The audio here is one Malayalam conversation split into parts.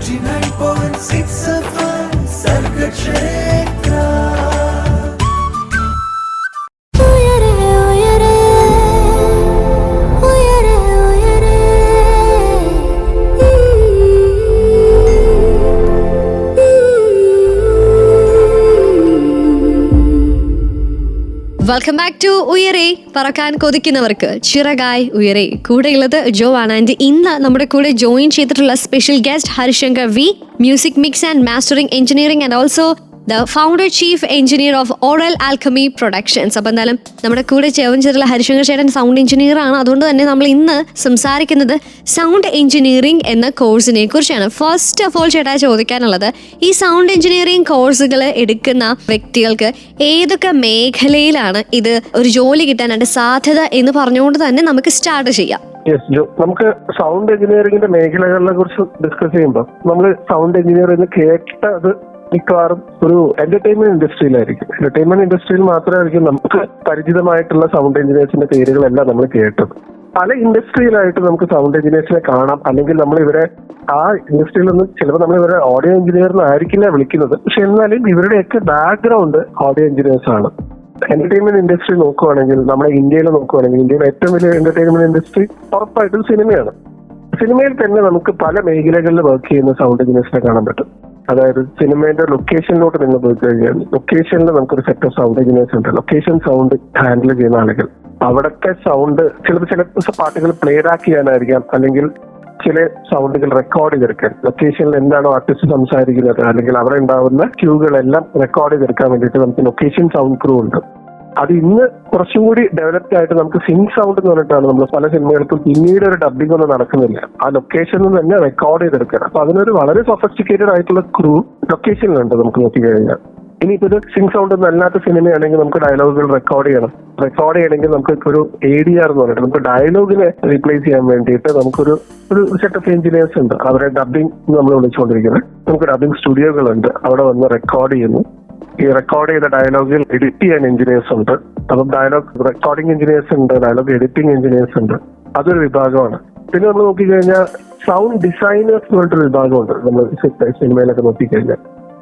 99.6 FM Sargakshetra. Welcome back to Uyare. പറക്കാൻ കൊതിക്കുന്നവർക്ക് ചിറകായി ഉയരേ. കൂടെയുള്ളത് ജോ ആണ്. ആൻഡ് ഇന്ന് നമ്മുടെ കൂടെ ജോയിൻ ചെയ്തിട്ടുള്ള special guest Harishankar V, music mix and mastering engineering and also the founder chief engineer of Aural Alchemy Productions. അപ്പം എന്തായാലും നമ്മുടെ കൂടെ ജോയിൻ ചെയ്തിട്ടുള്ള ഹരിശങ്കർ ചേട്ടൻ സൗണ്ട് എഞ്ചിനീയർ ആണ്. അതുകൊണ്ട് തന്നെ നമ്മൾ ഇന്ന് സംസാരിക്കുന്നത് സൗണ്ട് എഞ്ചിനീയറിംഗ് എന്ന കോഴ്സിനെ കുറിച്ചാണ്. ഫസ്റ്റ് ഓഫ് ഓൾ ചേട്ടാ ചോദിക്കാനുള്ളത്, ഈ സൗണ്ട് എഞ്ചിനീയറിംഗ് കോഴ്സുകൾ എടുക്കുന്ന വ്യക്തികൾക്ക് ഏതൊക്കെ മേഖലയിലാണ് ഇത് ഒരു ജോലി കിട്ടാനായിട്ട് സാധ്യത എന്ന് പറഞ്ഞുകൊണ്ട് തന്നെ നമുക്ക് സ്റ്റാർട്ട് ചെയ്യാം. നമുക്ക് സൗണ്ട് എഞ്ചിനീയറിംഗിന്റെ മേഖലകളെ കുറിച്ച് ഡിസ്കസ് ചെയ്യുമ്പോൾ നമ്മൾ സൗണ്ട് എഞ്ചിനീയർ എന്ന് കേട്ടത് മിക്കവാറും ഒരു എന്റർടൈൻമെന്റ് ഇൻഡസ്ട്രിയിലായിരിക്കും. എന്റർടൈൻമെന്റ് ഇൻഡസ്ട്രിയിൽ മാത്രമായിരിക്കും നമുക്ക് പരിചിതമായിട്ടുള്ള സൗണ്ട് എഞ്ചിനീയേഴ്സിന്റെ പേരുകളെല്ലാം നമ്മൾ കേട്ടത്. പല ഇൻഡസ്ട്രിയിലായിട്ട് നമുക്ക് സൗണ്ട് എഞ്ചിനീയേഴ്സിനെ കാണാം. അല്ലെങ്കിൽ നമ്മൾ ഇവരെ ആ ഇൻഡസ്ട്രിയിൽ നിന്ന് ചിലപ്പോൾ നമ്മൾ ഇവരെ ഓഡിയോ എഞ്ചിനീയറിനായിരിക്കില്ല വിളിക്കുന്നത്. പക്ഷെ എന്നാലും ഇവരുടെയൊക്കെ ബാക്ക്ഗ്രൗണ്ട് ഓഡിയോ എഞ്ചിനീയേഴ്സ് ആണ്. എന്റർടൈൻമെന്റ് ഇൻഡസ്ട്രി നോക്കുവാണെങ്കിൽ, നമ്മുടെ ഇന്ത്യയിൽ നോക്കുവാണെങ്കിൽ, ഇന്ത്യയിലെ ഏറ്റവും വലിയ എന്റർടൈൻമെന്റ് ഇൻഡസ്ട്രി ഉറപ്പായിട്ടും സിനിമയാണ്. സിനിമയിൽ തന്നെ നമുക്ക് പല മേഖലകളിൽ വർക്ക് ചെയ്യുന്ന സൗണ്ട് എഞ്ചിനീയേഴ്സിനെ കാണാൻ പറ്റും. അതായത് സിനിമയുടെ ലൊക്കേഷനിലോട്ട് നിങ്ങൾ പോയി കഴിഞ്ഞാൽ ലൊക്കേഷനിൽ നമുക്കൊരു സെറ്റ് ഓഫ് സൗണ്ട് എഞ്ചിനീയേഴ്സ് ഉണ്ട്. ലൊക്കേഷൻ സൗണ്ട് ഹാൻഡിൽ ചെയ്യുന്ന ആളുകൾ. അവിടുത്തെ സൗണ്ട് ചില പാട്ടുകൾ പ്ലേ ബാക്ക് ചെയ്യാനായിരിക്കാം, അല്ലെങ്കിൽ ചില സൗണ്ടുകൾ റെക്കോർഡ് ചെയ്തെടുക്കാൻ. ലൊക്കേഷനിൽ എന്താണോ ആർട്ടിസ്റ്റ് സംസാരിക്കുന്നത് അല്ലെങ്കിൽ അവിടെ ഉണ്ടാവുന്ന ക്യൂകളെല്ലാം റെക്കോർഡ് ചെയ്തെടുക്കാൻ വേണ്ടിയിട്ട് നമുക്ക് ലൊക്കേഷൻ സൗണ്ട് ക്രൂ ഉണ്ട്. അത് ഇന്ന് കുറച്ചും കൂടി ഡെവലപ്ഡ് ആയിട്ട് നമുക്ക് സിങ് സൗണ്ട് എന്ന് പറഞ്ഞിട്ടാണ് നമ്മൾ പല സിനിമകൾക്കും പിന്നീട് ഒരു ഡബിംഗ് ഒന്നും നടക്കുന്നില്ല. ആ ലൊക്കേഷനിൽ തന്നെ റെക്കോർഡ് ചെയ്തെടുക്കുക. അപ്പൊ അതിനൊരു വളരെ സൊഫിസ്റ്റിക്കേറ്റഡ് ആയിട്ടുള്ള ക്രൂ ലൊക്കേഷനിലുണ്ട് നമുക്ക് നോക്കിക്കഴിഞ്ഞാൽ. ഇനിയിപ്പോ ഇത് സിങ് സൗണ്ട് ഒന്നും അല്ലാത്ത സിനിമയാണെങ്കിൽ നമുക്ക് ഡയലോഗുകൾ റെക്കോർഡ് ചെയ്യണമെങ്കിൽ നമുക്ക് ഒരു ADR എന്ന് പറഞ്ഞിട്ട് നമുക്ക് ഡയലോഗിനെ റീപ്ലേസ് ചെയ്യാൻ വേണ്ടിയിട്ട് നമുക്കൊരു സെറ്റ് ഓഫ് എഞ്ചിനീയേഴ്സ് ഉണ്ട്. അവരെ ഡബിംഗ് നമ്മൾ വിളിച്ചുകൊണ്ടിരിക്കുന്നത്. നമുക്ക് ഡബിംഗ് സ്റ്റുഡിയോകളുണ്ട്. അവിടെ വന്ന് റെക്കോർഡ് ചെയ്യുന്നു. ഈ റെക്കോർഡ് ചെയ്ത ഡയലോഗിൽ എഡിറ്റ് ചെയ്യാൻ എഞ്ചിനീയേഴ്സ് ഉണ്ട്. അപ്പം ഡയലോഗ് റെക്കോർഡിംഗ് എഞ്ചിനീയേഴ്സ് ഉണ്ട്, ഡയലോഗ് എഡിറ്റിംഗ് എഞ്ചിനീയേഴ്സ് ഉണ്ട്. അതൊരു വിഭാഗമാണ്. പിന്നെ നമ്മൾ നോക്കിക്കഴിഞ്ഞാൽ സൗണ്ട് ഡിസൈനേഴ്സ് എന്ന് പറഞ്ഞിട്ടൊരു വിഭാഗമുണ്ട്. നമ്മൾ സിനിമയിലൊക്കെ നോക്കിക്കഴിഞ്ഞാൽ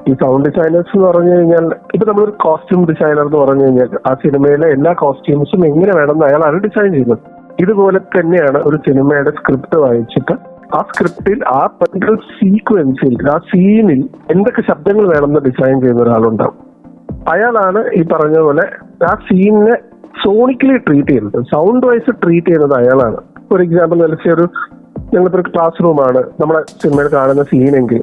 ഈ സൗണ്ട് ഡിസൈനേഴ്സ് എന്ന് പറഞ്ഞു കഴിഞ്ഞാൽ ഇപ്പൊ നമ്മളൊരു കോസ്റ്റ്യൂം ഡിസൈനർ എന്ന് പറഞ്ഞു കഴിഞ്ഞാൽ ആ സിനിമയിലെ എല്ലാ കോസ്റ്റ്യൂംസും എങ്ങനെ വേണമെന്ന് അയാളാണ് ഡിസൈൻ ചെയ്യുന്നത്. ഇതുപോലെ തന്നെയാണ് ഒരു സിനിമയുടെ സ്ക്രിപ്റ്റ് വായിച്ചിട്ട് ആ സ്ക്രിപ്റ്റിൽ ആ പർട്ടിക്കുലർ സീക്വൻസിൽ ആ സീനിൽ എന്തൊക്കെ ശബ്ദങ്ങൾ വേണമെന്ന് ഡിസൈൻ ചെയ്യുന്ന ഒരാളുണ്ടാവും. അയാളാണ് ഈ പറഞ്ഞ പോലെ ആ സീനിനെ സോണിക്കലി ട്രീറ്റ് ചെയ്യുന്നത്, സൗണ്ട് വൈസ് ട്രീറ്റ് ചെയ്യുന്നത് അയാളാണ്. ഫോർ എക്സാമ്പിൾ ഞങ്ങളിപ്പോ ഒരു ക്ലാസ് റൂമാണ് നമ്മുടെ സിനിമയിൽ കാണുന്ന സീനെങ്കിൽ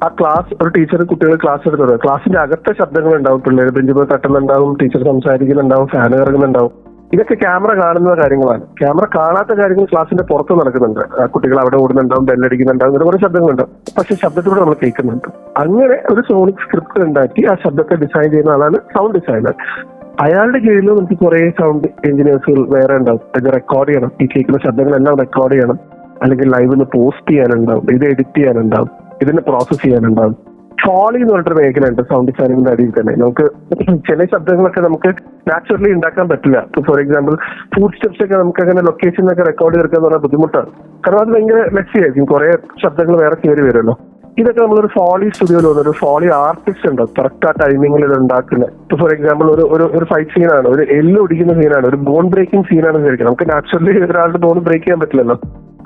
ആ ക്ലാസ് ഒരു ടീച്ചർ കുട്ടികൾ ക്ലാസ് എടുക്കുന്നത്, ക്ലാസ്സിന്റെ അകത്തെ ശബ്ദങ്ങൾ ഉണ്ടാവും. പിള്ളേർ ബെഞ്ചിൽ തട്ടുന്നുണ്ടാവും, ടീച്ചർ സംസാരിക്കുന്നുണ്ടാവും, ഫാൻ ഇറങ്ങുന്നുണ്ടാവും. ഇതൊക്കെ ക്യാമറ കാണുന്ന കാര്യങ്ങളാണ്. ക്യാമറ കാണാത്ത കാര്യങ്ങൾ ക്ലാസ്സിന്റെ പുറത്ത് നടക്കുന്നുണ്ട്. കുട്ടികൾ അവിടെ ഓടുന്നുണ്ടാവും, ബെല്ലടിക്കുന്നുണ്ടാവും, ഇങ്ങനെ കുറെ ശബ്ദങ്ങളുണ്ട്. പക്ഷെ ശബ്ദത്തിലൂടെ നമ്മൾ കേൾക്കുന്നുണ്ട്. അങ്ങനെ ഒരു സോണിക് സ്ക്രിപ്റ്റ് ഉണ്ടാക്കി ആ ശബ്ദത്തെ ഡിസൈൻ ചെയ്യുന്ന ആളാണ് സൗണ്ട് ഡിസൈനർ. അയാളുടെ കീഴിൽ നമുക്ക് കുറെ സൗണ്ട് എഞ്ചിനീയേഴ്സുകൾ വേറെ ഉണ്ടാവും. ഇത് റെക്കോർഡ് ചെയ്യണം, ഈ കേൾക്കുന്ന ശബ്ദങ്ങളെല്ലാം റെക്കോർഡ് ചെയ്യണം, അല്ലെങ്കിൽ ലൈവിന്ന് പോസ്റ്റ് ചെയ്യാനുണ്ടാവും, ഇത് എഡിറ്റ് ചെയ്യാനുണ്ടാവും, ഇതിനെ പ്രോസസ് ചെയ്യാനുണ്ടാവും. ഫോളി എന്ന് പറഞ്ഞിട്ടൊരു മേഖലയുണ്ട് സൗണ്ട് ഡിസൈനിങ്ങിന്റെ അടിയിൽ തന്നെ. നമുക്ക് ചില ശബ്ദങ്ങളൊക്കെ നമുക്ക് നാച്ചുറലി ഉണ്ടാക്കാൻ പറ്റില്ല. ഫോർ എക്സാമ്പിൾ ഫുഡ് സ്റ്റെപ്സ് ഒക്കെ നമുക്ക് അങ്ങനെ ലൊക്കേഷനൊക്കെ റെക്കോർഡ് ചെയ്തെടുക്കുക എന്ന് പറഞ്ഞാൽ ബുദ്ധിമുട്ടാണ്. കാരണം അത് ഭയങ്കര മെസ്സി ആയിരിക്കും, കുറെ ശബ്ദങ്ങൾ വേറെ കയറി വരുമല്ലോ. ഇതൊക്കെ നമ്മളൊരു ഫോളി സ്റ്റുഡിയോയിൽ വന്ന ഒരു ഫോളി ആർട്ടിസ്റ്റ് ഉണ്ട്, കറക്റ്റ് ആ ടൈമിങ്ങിൽ ഇത് ഉണ്ടാക്കുന്നത്. ഇപ്പൊ ഫോർ എക്സാമ്പിൾ ഒരു ഫൈറ്റ് സീനാണ്, ഒരു എല്ല് ഒടിക്കുന്ന സീനാണ്, ഒരു ബോൺ ബ്രേക്കിംഗ് സീനാണെന്ന് വിചാരിക്കും. നമുക്ക് നാച്ചുറലി ഒരാളുടെ ബോൺ ബ്രേക്ക് ചെയ്യാൻ പറ്റില്ലല്ലോ.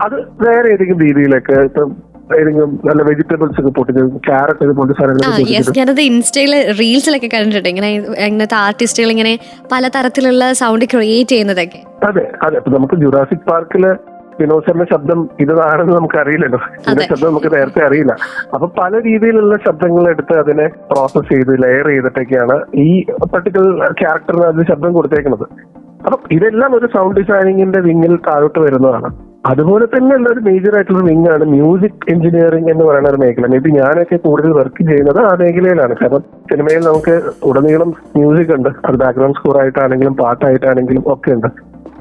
അത് വേറെ ഏതെങ്കിലും രീതിയിലൊക്കെ ഇപ്പം ഏതെങ്കിലും നല്ല വെജിറ്റബിൾസ് ഒക്കെ പൊട്ടിച്ച് ക്യാരറ്റ് ഒക്കെ പൊട്ടി സാധനങ്ങൾ. ഞാനത് ഇൻസ്റ്റയില് റീൽസിലൊക്കെ കണ്ടിട്ടുണ്ട്, ഇങ്ങനെ ഇങ്ങനത്തെ ആർട്ടിസ്റ്റുകൾ ഇങ്ങനെ പലതരത്തിലുള്ള സൗണ്ട് ക്രിയേറ്റ് ചെയ്യുന്നതൊക്കെ. അതെ. ഇപ്പൊ നമുക്ക് ജുറാസിക് പാർക്കില് വിനോദന്റെ ശബ്ദം ഇതാണെന്ന് നമുക്ക് അറിയില്ലല്ലോ. ഇതിന്റെ ശബ്ദം നമുക്ക് നേരത്തെ അറിയില്ല. അപ്പൊ പല രീതിയിലുള്ള ശബ്ദങ്ങൾ എടുത്ത് അതിനെ പ്രോസസ് ചെയ്ത് ലെയർ ചെയ്തിട്ടൊക്കെയാണ് ഈ പർട്ടിക്കുലർ ക്യാരക്ടറിന് അത് ശബ്ദം കൊടുത്തേക്കുന്നത്. അപ്പൊ ഇതെല്ലാം ഒരു സൗണ്ട് ഡിസൈനിങ്ങിന്റെ വിങ്ങിൽ താഴോട്ട് വരുന്നതാണ്. അതുപോലെ തന്നെയുള്ള ഒരു മേജർ ആയിട്ടുള്ള വിങ് ആണ് മ്യൂസിക് എഞ്ചിനീയറിംഗ് എന്ന് പറയുന്ന ഒരു മേഖല. മേ ബി ഞാനൊക്കെ കൂടുതൽ വർക്ക് ചെയ്യുന്നത് ആ മേഖലയിലാണ്. കാരണം സിനിമയിൽ നമുക്ക് ഉടനീളം മ്യൂസിക് ഉണ്ട്. അത് ബാക്ക്ഗ്രൗണ്ട് സ്കോർ ആയിട്ടാണെങ്കിലും പാട്ടായിട്ടാണെങ്കിലും ഒക്കെ ഉണ്ട്.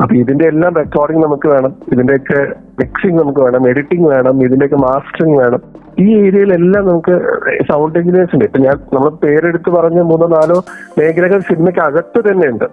അപ്പൊ ഇതിന്റെ എല്ലാം റെക്കോർഡിംഗ് നമുക്ക് വേണം, ഇതിന്റെയൊക്കെ മിക്സിംഗ് നമുക്ക് വേണം, എഡിറ്റിംഗ് വേണം, ഇതിന്റെയൊക്കെ മാസ്റ്ററിംഗ് വേണം. ഈ ഏരിയയിലെല്ലാം നമുക്ക് സൗണ്ട് എഞ്ചിനീയേഴ്സ് ഉണ്ട്. ഇപ്പൊ നമ്മൾ പേരെടുത്ത് പറഞ്ഞ 3-4 മേഖലകൾ സിനിമയ്ക്ക് അകത്ത് തന്നെ ഉണ്ട്.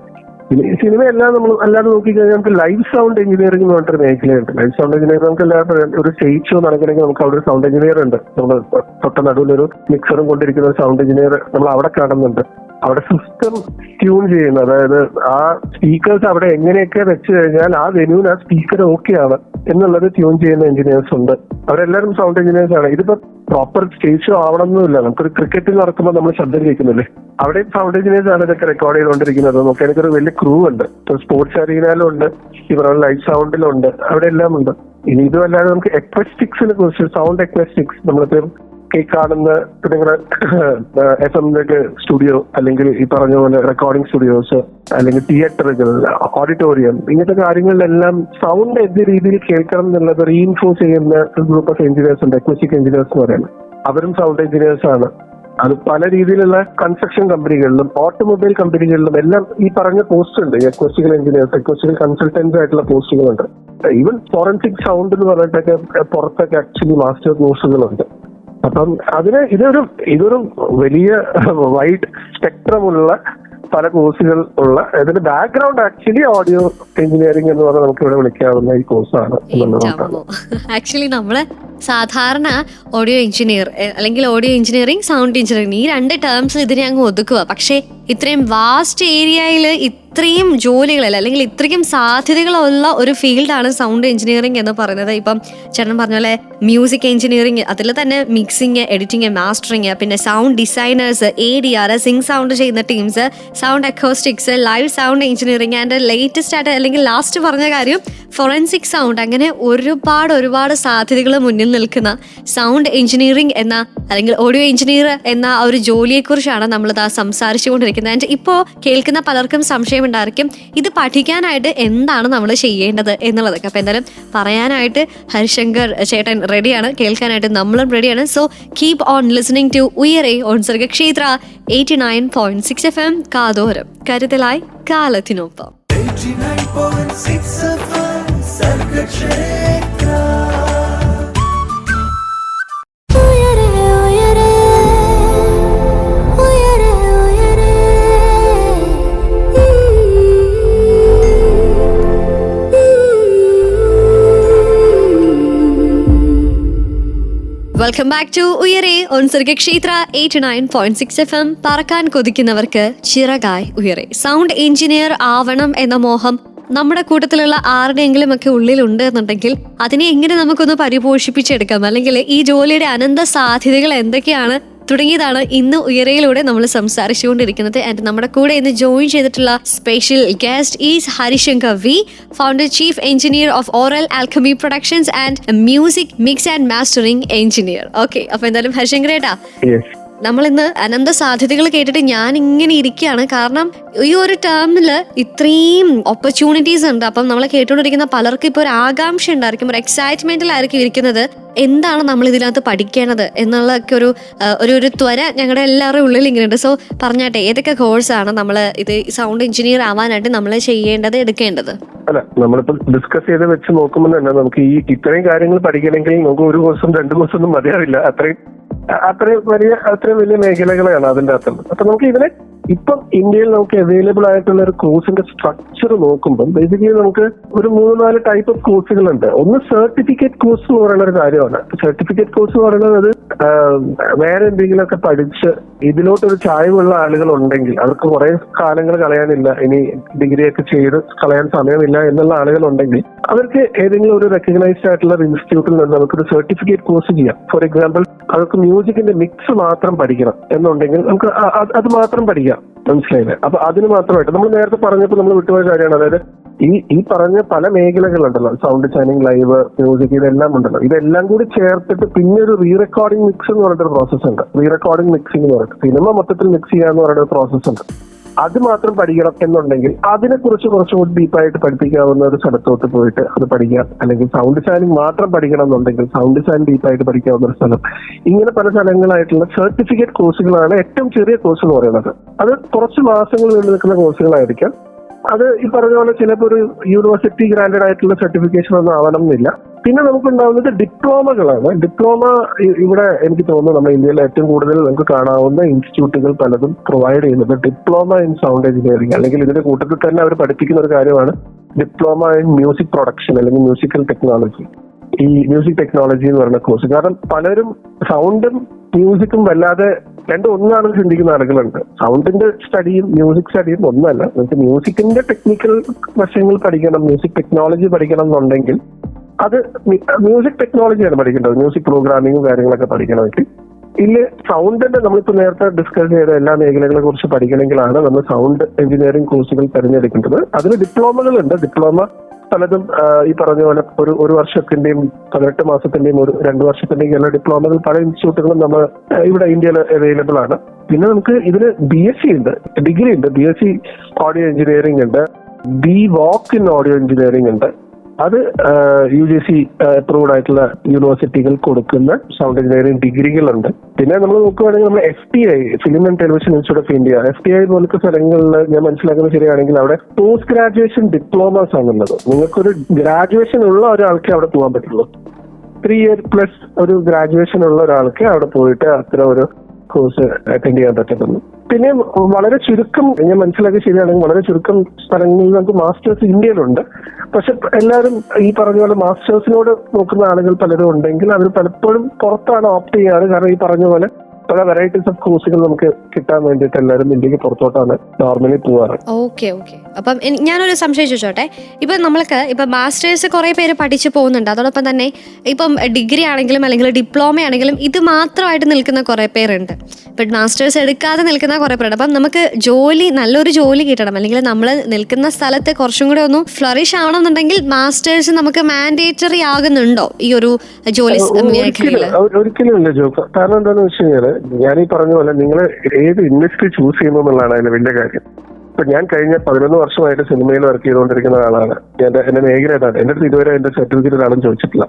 പിന്നെ ഈ സിനിമയെല്ലാം നമ്മൾ അല്ലാതെ നോക്കിക്കഴിഞ്ഞാൽ നമുക്ക് ലൈവ് സൗണ്ട് എഞ്ചിനീയറിംഗ് എന്ന് പറഞ്ഞിട്ടൊരു മേഖലയുണ്ട്. ലൈവ് സൗണ്ട് എഞ്ചിനീയറിംഗ് നമുക്ക് എല്ലാവരും ഒരു സ്റ്റേജ് ഷോ നടക്കണമെങ്കിൽ നമുക്ക് അവിടെ ഒരു സൗണ്ട് എഞ്ചിനീയർ ഉണ്ട്. നമ്മൾ തൊട്ട നടുവിലൊരു മിക്സറും കൊണ്ടിരിക്കുന്ന ഒരു സൗണ്ട് എഞ്ചിനീയർ നമ്മൾ അവിടെ കാണുന്നുണ്ട്. അവിടെ സിസ്റ്റം ട്യൂൺ ചെയ്യുന്ന, അതായത് ആ സ്പീക്കേഴ്സ് അവിടെ എങ്ങനെയൊക്കെ വെച്ച് കഴിഞ്ഞാൽ ആ വെന്യൂവിന് ആ സ്പീക്കർ ഓക്കെ ആണ് എന്നുള്ളത് ട്യൂൺ ചെയ്യുന്ന എഞ്ചിനീയേഴ്സ് ഉണ്ട്. അവരെല്ലാവരും സൗണ്ട് എഞ്ചിനീയേഴ്സ് ആണ്. ഇതിപ്പോ പ്രോപ്പർ സ്റ്റേജ് ഷോ ആവണമെന്നില്ല. നമുക്കൊരു ക്രിക്കറ്റിൽ നടക്കുമ്പോൾ നമ്മൾ ശബ്ദം കേൾക്കുന്നില്ലേ, അവിടെ സൗണ്ട് എഞ്ചിനീയേഴ്സ് ആണ് ഇതൊക്കെ റെക്കോർഡ് ചെയ്തുകൊണ്ടിരിക്കുന്നത്. നമുക്ക് എനിക്കൊരു വലിയ ക്രൂ ഉണ്ട്. സ്പോർട്സ് അറീനയിലും ഉണ്ട്, ഇവിടെ ലൈവ് സൗണ്ടിലുണ്ട്, അവിടെ എല്ലാം ഉണ്ട്. ഇനി ഇതുമല്ലാതെ നമുക്ക് എക്വസ്റ്റിക്സിനെ കുറിച്ച്, സൗണ്ട് എക്വസ്റ്റിക്സ്, നമ്മളിപ്പോ കാണുന്ന നിങ്ങളുടെ FM സ്റ്റുഡിയോ അല്ലെങ്കിൽ ഈ പറഞ്ഞ പോലെ റെക്കോർഡിംഗ് സ്റ്റുഡിയോസ് അല്ലെങ്കിൽ തിയേറ്ററുകൾ, ഓഡിറ്റോറിയം, ഇങ്ങനത്തെ കാര്യങ്ങളിലെല്ലാം സൗണ്ട് എന്ത് രീതിയിൽ കേൾക്കണം എന്നുള്ളത് റീഇൻഫോഴ്സ് ചെയ്യുന്ന ഗ്രൂപ്പ് ഓഫ് എഞ്ചിനീയേഴ്സ് ഉണ്ട്. എക്വസ്റ്റിക് എഞ്ചിനീയേഴ്സ് എന്ന് പറയുന്നത് അവരും സൗണ്ട് എഞ്ചിനീയേഴ്സ് ആണ്. അത് പല രീതിയിലുള്ള കൺസ്ട്രക്ഷൻ കമ്പനികളിലും ഓട്ടോമൊബൈൽ കമ്പനികളിലും എല്ലാം ഈ പറഞ്ഞ പോസ്റ്റ് ഉണ്ട്. എക്വസ്റ്റിക്കൽ എഞ്ചിനീയേഴ്സ്, എക്വസ്റ്റിക്കൽ കൺസൾട്ടൻസ് ആയിട്ടുള്ള പോസ്റ്റുകളുണ്ട്. ഈവൻ ഫോറൻസിക് സൗണ്ട് എന്ന് പറഞ്ഞിട്ടൊക്കെ പുറത്തൊക്കെ ആക്ച്വലി മാസ്റ്റേഴ്സ് കോഴ്സുകളുണ്ട്. അപ്പം ഇതൊരു വലിയ വൈഡ് സ്പെക്ട്രമുള്ള പല കോഴ്സുകൾ ഉള്ള ഇതിന്റെ ബാക്ക്ഗ്രൗണ്ട് ആക്ച്വലി ഓഡിയോ എഞ്ചിനീയറിംഗ് എന്ന് പറഞ്ഞാൽ നമുക്ക് ഇവിടെ വിളിക്കാവുന്ന ഈ കോഴ്സാണ്. ആക്ച്വലി നമ്മള് സാധാരണ ഓഡിയോ എഞ്ചിനീയർ അല്ലെങ്കിൽ ഓഡിയോ എഞ്ചിനീയറിംഗ്, സൗണ്ട് എഞ്ചിനീയറിംഗ്, ഈ രണ്ട് ടേംസിൽ ഇതിനെ അങ്ങ് ഒതുക്കുക. പക്ഷേ ഇത്രയും വാസ്റ്റ് ഏരിയയിൽ ഇത്രയും ജോലികളല്ല അല്ലെങ്കിൽ ഇത്രയും സാധ്യതകളുള്ള ഒരു ഫീൽഡാണ് സൗണ്ട് എഞ്ചിനീയറിംഗ് എന്ന് പറയുന്നത്. ഇപ്പം ചേട്ടൻ പറഞ്ഞ പോലെ മ്യൂസിക് എഞ്ചിനീയറിംഗ്, അതിൽ തന്നെ മിക്സിങ്, എഡിറ്റിംഗ്, മാസ്റ്ററിങ്, പിന്നെ sound designers, ADR, sync sound ചെയ്യുന്ന teams, sound acoustics, live sound engineering, and latest ആയിട്ട് അല്ലെങ്കിൽ ലാസ്റ്റ് പറഞ്ഞ കാര്യം ഫോറൻസിക് സൗണ്ട്. അങ്ങനെ ഒരുപാട് സാധ്യതകൾ മുന്നിൽ നിൽക്കുന്ന സൗണ്ട് എഞ്ചിനീയറിംഗ് എന്ന അല്ലെങ്കിൽ ഓഡിയോ എഞ്ചിനീയർ എന്ന ഒരു ജോലിയെക്കുറിച്ചാണ് നമ്മളിതാ സംസാരിച്ചുകൊണ്ടിരിക്കുന്നത്. ആൻഡ് ഇപ്പോൾ കേൾക്കുന്ന പലർക്കും സംശയം ഉണ്ടായിരിക്കും, ഇത് പഠിക്കാനായിട്ട് എന്താണ് നമ്മൾ ചെയ്യേണ്ടത് എന്നുള്ളതൊക്കെ. അപ്പം എന്തായാലും പറയാനായിട്ട് ഹരിശങ്കർ ചേട്ടൻ റെഡിയാണ്, കേൾക്കാനായിട്ട് നമ്മളും റെഡിയാണ്. So keep on listening to Uyare on Sargakshetra 89.6 FM. കാതോരം കരുതലായി കാലത്തിനൊപ്പം. 89.6 FM Sargakshetra. Welcome back to Uyare on Sargakshetra 89.6 FM. പറക്കാൻ കൊതിക്കുന്നവർക്ക് ചിറകായി ഉയരെ. സൗണ്ട് എഞ്ചിനീയർ ആവണം എന്ന മോഹം നമ്മുടെ കൂട്ടത്തിലുള്ള ആരുടെയെങ്കിലും ഒക്കെ ഉള്ളിലുണ്ട് എന്നുണ്ടെങ്കിൽ അതിനെ എങ്ങനെ നമുക്കൊന്ന് പരിപോഷിപ്പിച്ചെടുക്കാം, അല്ലെങ്കിൽ ഈ ജോലിയുടെ അനന്ത സാധ്യതകൾ എന്തൊക്കെയാണ് തുടങ്ങിയതാണ് ഇന്ന് ഉയരയിലൂടെ നമ്മൾ സംസാരിച്ചുകൊണ്ടിരിക്കുന്നത്. ആൻഡ് നമ്മുടെ കൂടെ ഇന്ന് ജോയിൻ ചെയ്തിട്ടുള്ള special guest is Harishankar V, founder, chief engineer of Aural Alchemy productions and music mix and mastering engineer. Okay, അപ്പൊ എന്തായാലും ഹരിശങ്കർ ഏട്ടാ, നമ്മൾ ഇന്ന് അനന്ത സാധ്യതകൾ കേട്ടിട്ട് ഞാൻ ഇങ്ങനെ ഇരിക്കുകയാണ്. കാരണം ഈ ഒരു ടേമില് ഇത്രയും ഓപ്പർച്യൂണിറ്റീസ് ഉണ്ട്. അപ്പം നമ്മളെ കേട്ടുകൊണ്ടിരിക്കുന്ന പലർക്കും ഇപ്പോൾ ഒരു ആകാംക്ഷ ഉണ്ടായിരിക്കും, ഒരു എക്സൈറ്റ്മെന്റിലായിരിക്കും ഇരിക്കുന്നത്, എന്താണ് നമ്മൾ ഇതിനകത്ത് പഠിക്കേണ്ടത് എന്നുള്ളതൊക്കെ ഒരു ത്വര ഞങ്ങളുടെ എല്ലാവരുടെ ഉള്ളിൽ ഇങ്ങനെ ഉണ്ട്. സോ പറഞ്ഞാട്ടെ, ഏതൊക്കെ കോഴ്സാണ് നമ്മൾ ഇത് സൗണ്ട് എഞ്ചിനീയർ ആവാനായിട്ട് നമ്മൾ ചെയ്യേണ്ടത്, എടുക്കേണ്ടത്? അല്ല, നമ്മളിപ്പോ ഡിസ്കസ് ചെയ്ത് വെച്ച് നോക്കുമ്പോൾ തന്നെ നമുക്ക് ഈ ഇത്രയും കാര്യങ്ങൾ പഠിക്കണമെങ്കിൽ നമുക്ക് ഒരു കോഴ്സും 2 കോഴ്സൊന്നും മതിയാവില്ല. അത്രയും വലിയ മേഖലകളാണ് അതിൻ്റെ അകത്തുള്ളത്. അപ്പൊ നമുക്ക് ഇതിനെ ഇപ്പം ഇന്ത്യയിൽ നമുക്ക് അവൈലബിൾ ആയിട്ടുള്ള ഒരു കോഴ്സിന്റെ സ്ട്രക്ചർ നോക്കുമ്പോൾ ബേസിക്കലി നമുക്ക് ഒരു 3-4 ടൈപ്പ് ഓഫ് കോഴ്സുകളുണ്ട്. ഒന്ന് സർട്ടിഫിക്കറ്റ് കോഴ്സ് എന്ന് പറയുന്ന ഒരു കാര്യമാണ്. സർട്ടിഫിക്കറ്റ് കോഴ്സ് എന്ന് പറയുന്നത് അത് വേറെ എന്തെങ്കിലുമൊക്കെ പഠിച്ച് ഇതിലോട്ടൊരു ചായ്വുള്ള ആളുകൾ ഉണ്ടെങ്കിൽ, അവർക്ക് കുറെ കാലങ്ങൾ കളയാനില്ല, ഇനി ഡിഗ്രി ഒക്കെ ചെയ്ത് കളയാൻ സമയമില്ല എന്നുള്ള ആളുകൾ ഉണ്ടെങ്കിൽ അവർക്ക് ഏതെങ്കിലും ഒരു റെക്കഗ്നൈസ്ഡ് ആയിട്ടുള്ള ഇൻസ്റ്റിറ്റ്യൂട്ടിൽ നിന്ന് നമുക്കൊരു സർട്ടിഫിക്കറ്റ് കോഴ്സ് ചെയ്യാം. ഫോർ എക്സാമ്പിൾ, അവർക്ക് മ്യൂസിക്കിന്റെ മിക്സ് മാത്രം പഠിക്കണം എന്നുണ്ടെങ്കിൽ നമുക്ക് അത് മാത്രം പഠിക്കാം. മനസ്സിലായില്ലേ? അപ്പൊ അതിന് മാത്രമായിട്ട് നമ്മൾ നേരത്തെ പറഞ്ഞപ്പോൾ നമ്മൾ വിട്ടുപോയ കാര്യമാണ്. അതായത് ഈ പറഞ്ഞ പല മേഖലകളുണ്ടല്ലോ, സൗണ്ട് ഡിസൈനിങ്, ലൈവ് മ്യൂസിക്, ഇതെല്ലാം ഉണ്ടല്ലോ, ഇതെല്ലാം കൂടി ചേർത്തിട്ട് പിന്നെ ഒരു റീ റെക്കോർഡിംഗ് മിക്സ് എന്ന് പറഞ്ഞിട്ടൊരു പ്രോസസ് ഉണ്ട്. റീ റെക്കോർഡിംഗ് മിക്സിംഗ് എന്ന് പറഞ്ഞിട്ട് സിനിമ മൊത്തത്തിൽ മിക്സ് ചെയ്യാന്ന് പറയുന്ന പ്രോസസ് ഉണ്ട്. അത് മാത്രം പഠിക്കണം എന്നുണ്ടെങ്കിൽ അതിനെക്കുറിച്ച് കുറച്ചുകൂടി ഡീപ്പായിട്ട് പഠിപ്പിക്കാവുന്ന ഒരു സ്ഥലത്തോട്ട് പോയിട്ട് അത് പഠിക്കാം. അല്ലെങ്കിൽ സൗണ്ട് ഡിസൈനിങ് മാത്രം പഠിക്കണം എന്നുണ്ടെങ്കിൽ സൗണ്ട് ഡിസൈൻ ഡീപ്പായിട്ട് പഠിക്കാവുന്ന ഒരു സ്ഥലം. ഇങ്ങനെ പല സ്ഥലങ്ങളായിട്ടുള്ള സർട്ടിഫിക്കറ്റ് കോഴ്സുകളാണ് ഏറ്റവും ചെറിയ കോഴ്സ് എന്ന് പറയുന്നത്. അത് കുറച്ച് മാസങ്ങൾ നീണ്ടു നിൽക്കുന്ന കോഴ്സുകളായിരിക്കാം. അത് ഈ പറഞ്ഞ പോലെ ചിലപ്പോൾ ഒരു യൂണിവേഴ്സിറ്റി ഗ്രാൻഡഡ് ആയിട്ടുള്ള സർട്ടിഫിക്കേഷൻ ഒന്നും ആവണം എന്നില്ല. പിന്നെ നമുക്കുണ്ടാവുന്നത് ഡിപ്ലോമകളാണ്. ഡിപ്ലോമ ഇവിടെ എനിക്ക് തോന്നുന്നു നമ്മുടെ ഇന്ത്യയിൽ ഏറ്റവും കൂടുതൽ നമുക്ക് കാണാവുന്ന ഇൻസ്റ്റിറ്റ്യൂട്ടുകൾ പലതും പ്രൊവൈഡ് ചെയ്യുന്നത് ഡിപ്ലോമ ഇൻ സൗണ്ട് എഞ്ചിനീയറിംഗ്, അല്ലെങ്കിൽ ഇതിന്റെ കൂട്ടത്തിൽ തന്നെ അവർ പഠിപ്പിക്കുന്ന ഒരു കാര്യമാണ് ഡിപ്ലോമ ഇൻ മ്യൂസിക് പ്രൊഡക്ഷൻ അല്ലെങ്കിൽ മ്യൂസിക്കൽ ടെക്നോളജി. ഈ മ്യൂസിക് ടെക്നോളജി എന്ന് പറയുന്ന കോഴ്സ്, കാരണം പലരും സൗണ്ടും മ്യൂസിക്കും വല്ലാതെ രണ്ടും ഒന്നാണെന്ന് ചിന്തിക്കുന്ന ആളുകളുണ്ട്. സൗണ്ടിന്റെ സ്റ്റഡിയും മ്യൂസിക് സ്റ്റഡിയും ഒന്നല്ല. നമുക്ക് മ്യൂസിക്കിന്റെ ടെക്നിക്കൽ വശങ്ങൾ പഠിക്കണം, മ്യൂസിക് ടെക്നോളജി പഠിക്കണം എന്നുണ്ടെങ്കിൽ അത് മ്യൂസിക് ടെക്നോളജിയാണ് പഠിക്കേണ്ടത്. മ്യൂസിക് പ്രോഗ്രാമിങ്ങും കാര്യങ്ങളൊക്കെ പഠിക്കണമെങ്കിൽ ഇല്ല സൗണ്ടിന്റെ നമ്മളിപ്പോൾ നേരത്തെ ഡിസ്കസ് ചെയ്ത എല്ലാ മേഖലകളെ കുറിച്ച് പഠിക്കണമെങ്കിലാണ് നമ്മൾ സൗണ്ട് എഞ്ചിനീയറിംഗ് കോഴ്സുകൾ തിരഞ്ഞെടുക്കേണ്ടത്. അതിന് ഡിപ്ലോമകളുണ്ട്. ഡിപ്ലോമ പലതും ഈ പറഞ്ഞ പോലെ ഒരു വർഷത്തിന്റെയും 18 മാസത്തിന്റെയും 2 വർഷത്തിന്റെയും എല്ലാ ഡിപ്ലോമകൾ പല ഇൻസ്റ്റിറ്റ്യൂട്ടുകളും നമ്മൾ ഇവിടെ ഇന്ത്യയിൽ അവൈലബിൾ ആണ്. പിന്നെ നമുക്ക് ഇതിന് BSc ഉണ്ട്, ഡിഗ്രി ഉണ്ട്. BSc ഓഡിയോ എഞ്ചിനീയറിംഗ് ഉണ്ട്, BVoc ഇൻ ഓഡിയോ എഞ്ചിനീയറിംഗ് ഉണ്ട്. അത് UGC അപ്രൂവ്ഡ് ആയിട്ടുള്ള യൂണിവേഴ്സിറ്റികൾ കൊടുക്കുന്ന സൗണ്ട് എഞ്ചിനീയറിംഗ് ഡിഗ്രികളുണ്ട്. പിന്നെ നമ്മൾ നോക്കുകയാണെങ്കിൽ നമ്മൾ FTI film and television institute of India, FTI പോലത്തെ സ്ഥലങ്ങളിൽ ഞാൻ മനസ്സിലാക്കുന്നത് ശരിയാണെങ്കിൽ അവിടെ പോസ്റ്റ് ഗ്രാജുവേഷൻ ഡിപ്ലോമാസ് ആണുള്ളത്. നിങ്ങൾക്കൊരു ഗ്രാജുവേഷൻ ഉള്ള ഒരാൾക്ക് അവിടെ പോകാൻ പറ്റുള്ളൂ. 3 year പ്ലസ് ഒരു ഗ്രാജുവേഷൻ ഉള്ള ഒരാൾക്ക് അവിടെ പോയിട്ട് അത്തരം ഒരു കോഴ്സ് അറ്റൻഡ് ചെയ്യാൻ പറ്റത്തുള്ളൂ. പിന്നെ വളരെ ചുരുക്കം, ഞാൻ മനസ്സിലാക്കി ശരിയാണെങ്കിൽ വളരെ ചുരുക്കം സ്ഥലങ്ങളിൽ നമുക്ക് മാസ്റ്റേഴ്സ് ഇന്ത്യയിലുണ്ട്. പക്ഷെ എല്ലാവരും ഈ പറഞ്ഞ പോലെ മാസ്റ്റേഴ്സിനോട് നോക്കുന്ന ആളുകൾ പലരും ഉണ്ടെങ്കിൽ അവർ പലപ്പോഴും പുറത്താണ് ഓപ്റ്റ് ചെയ്യാറ്. കാരണം ഈ പറഞ്ഞ പോലെ പല വെറൈറ്റീസ് ഓഫ് കോഴ്സുകൾ നമുക്ക് കിട്ടാൻ വേണ്ടിയിട്ട് എല്ലാവരും ഇന്ത്യക്ക് പുറത്തോട്ടാണ് നോർമലി പോവാറ്. ഓക്കെ. അപ്പം ഞാനൊരു സംശയം ചോദിച്ചോട്ടെ. ഇപ്പം നമ്മൾക്ക് ഇപ്പം മാസ്റ്റേഴ്സ് കുറെ പേര് പഠിച്ചു പോകുന്നുണ്ട്. അതോടൊപ്പം തന്നെ ഇപ്പം ഡിഗ്രി ആണെങ്കിലും അല്ലെങ്കിൽ ഡിപ്ലോമ ആണെങ്കിലും ഇത് മാത്രമായിട്ട് നിൽക്കുന്ന കുറെ പേരുണ്ട്. ഇപ്പം മാസ്റ്റേഴ്സ് എടുക്കാതെ നിൽക്കുന്ന കുറെ പേരുണ്ട്. അപ്പം നമുക്ക് നല്ലൊരു ജോലി കിട്ടണം, അല്ലെങ്കിൽ നമ്മൾ നിൽക്കുന്ന സ്ഥലത്ത് കുറച്ചും കൂടെ ഒന്ന് ഫ്ലറിഷ് ആവണമെന്നുണ്ടെങ്കിൽ മാസ്റ്റേഴ്സ് നമുക്ക് മാൻഡേറ്ററി ആകുന്നുണ്ടോ ഈ ഒരു ജോലി മേഖലയിൽ? ഒരിക്കലും ഇല്ല ജോ. കാരണം എന്താണെന്ന് വെച്ച് കഴിഞ്ഞാൽ ഞാൻ ഈ പറഞ്ഞ പോലെ നിങ്ങൾ ഏത് ഇൻഡസ്ട്രി ചൂസ് ചെയ്യുന്നു എന്നുള്ളതാണ് അതിന്റെ വലിയ കാര്യം. ഇപ്പൊ ഞാൻ കഴിഞ്ഞ 11 വർഷമായിട്ട് സിനിമയിൽ വർക്ക് ചെയ്തുകൊണ്ടിരിക്കുന്ന ആളാണ്. എന്റെ മേഖല ഏതാണ്? എന്റെ അടുത്ത് ഇതുവരെ എന്റെ സർട്ടിഫിക്കറ്റ് ഒരാളും ചോദിച്ചിട്ടില്ല.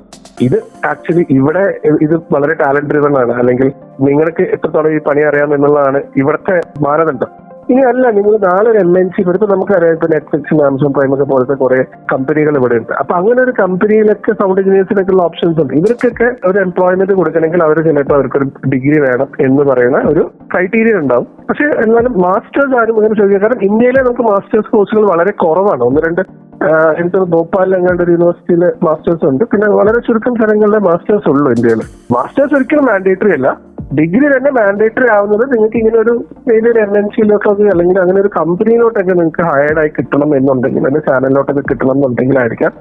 ഇത് ആക്ച്വലി ഇവിടെ ഇത് വളരെ ടാലന്റ് ഡ്രിവൺ ആണ്, അല്ലെങ്കിൽ നിങ്ങൾക്ക് എത്രത്തോളം ഈ പണി അറിയാം എന്നുള്ളതാണ് ഇവിടുത്തെ മാനദണ്ഡം. ഇനി അല്ല, നിങ്ങൾ നാളെ ഒരു MNC ഇപ്പൊ നമുക്കറിയാം, ഇപ്പൊ നെറ്റ്ഫ്ലിക്സും ആമസോൺ പ്രൈം ഒക്കെ പോലത്തെ കുറെ കമ്പനികൾ ഇവിടെ ഉണ്ട്. അപ്പൊ അങ്ങനെ ഒരു കമ്പനിയിലൊക്കെ സൗണ്ട് എഞ്ചിനീയേഴ്സിനൊക്കെയുള്ള ഓപ്ഷൻസ് ഉണ്ട്. ഇവർക്കൊക്കെ ഒരു എംപ്ലോയ്മെന്റ് കൊടുക്കണമെങ്കിൽ അവർ ചിലപ്പോൾ അവർക്കൊരു ഡിഗ്രി വേണം എന്ന് പറയുന്ന ഒരു ക്രൈറ്റീരിയ ഉണ്ടാവും. പക്ഷെ എന്നാലും മാസ്റ്റേഴ്സ് ആരും അങ്ങനെ ചോദിക്കുക. കാരണം ഇന്ത്യയിലെ നമുക്ക് മാസ്റ്റേഴ്സ് കോഴ്സുകൾ വളരെ കുറവാണ്. 1-2 എനിക്ക് ഭോപ്പാലിൽ അങ്ങാണ്ട് ഒരു യൂണിവേഴ്സിറ്റിയിലെ മാസ്റ്റേഴ്സ് ഉണ്ട്. പിന്നെ വളരെ ചുരുക്കം സ്ഥലങ്ങളിലെ മാസ്റ്റേഴ്സ് ഉള്ളൂ ഇന്ത്യയിൽ. മാസ്റ്റേഴ്സ് ഒരിക്കലും മാൻഡേറ്ററി അല്ല. ഡിഗ്രി തന്നെ മാൻഡേറ്ററി ആവുന്നത് നിങ്ങൾക്ക് ഇങ്ങനെ ഒരു വലിയൊരു MNC-ലോട്ടൊക്കെ അല്ലെങ്കിൽ അങ്ങനെ ഒരു കമ്പനിയിലോട്ടൊക്കെ നിങ്ങൾക്ക് ഹയർഡ് ആയി കിട്ടണം എന്നുണ്ടെങ്കിൽ, അല്ലെങ്കിൽ ചാനലിലോട്ടൊക്കെ കിട്ടണം എന്നുണ്ടെങ്കിലായിരിക്കാം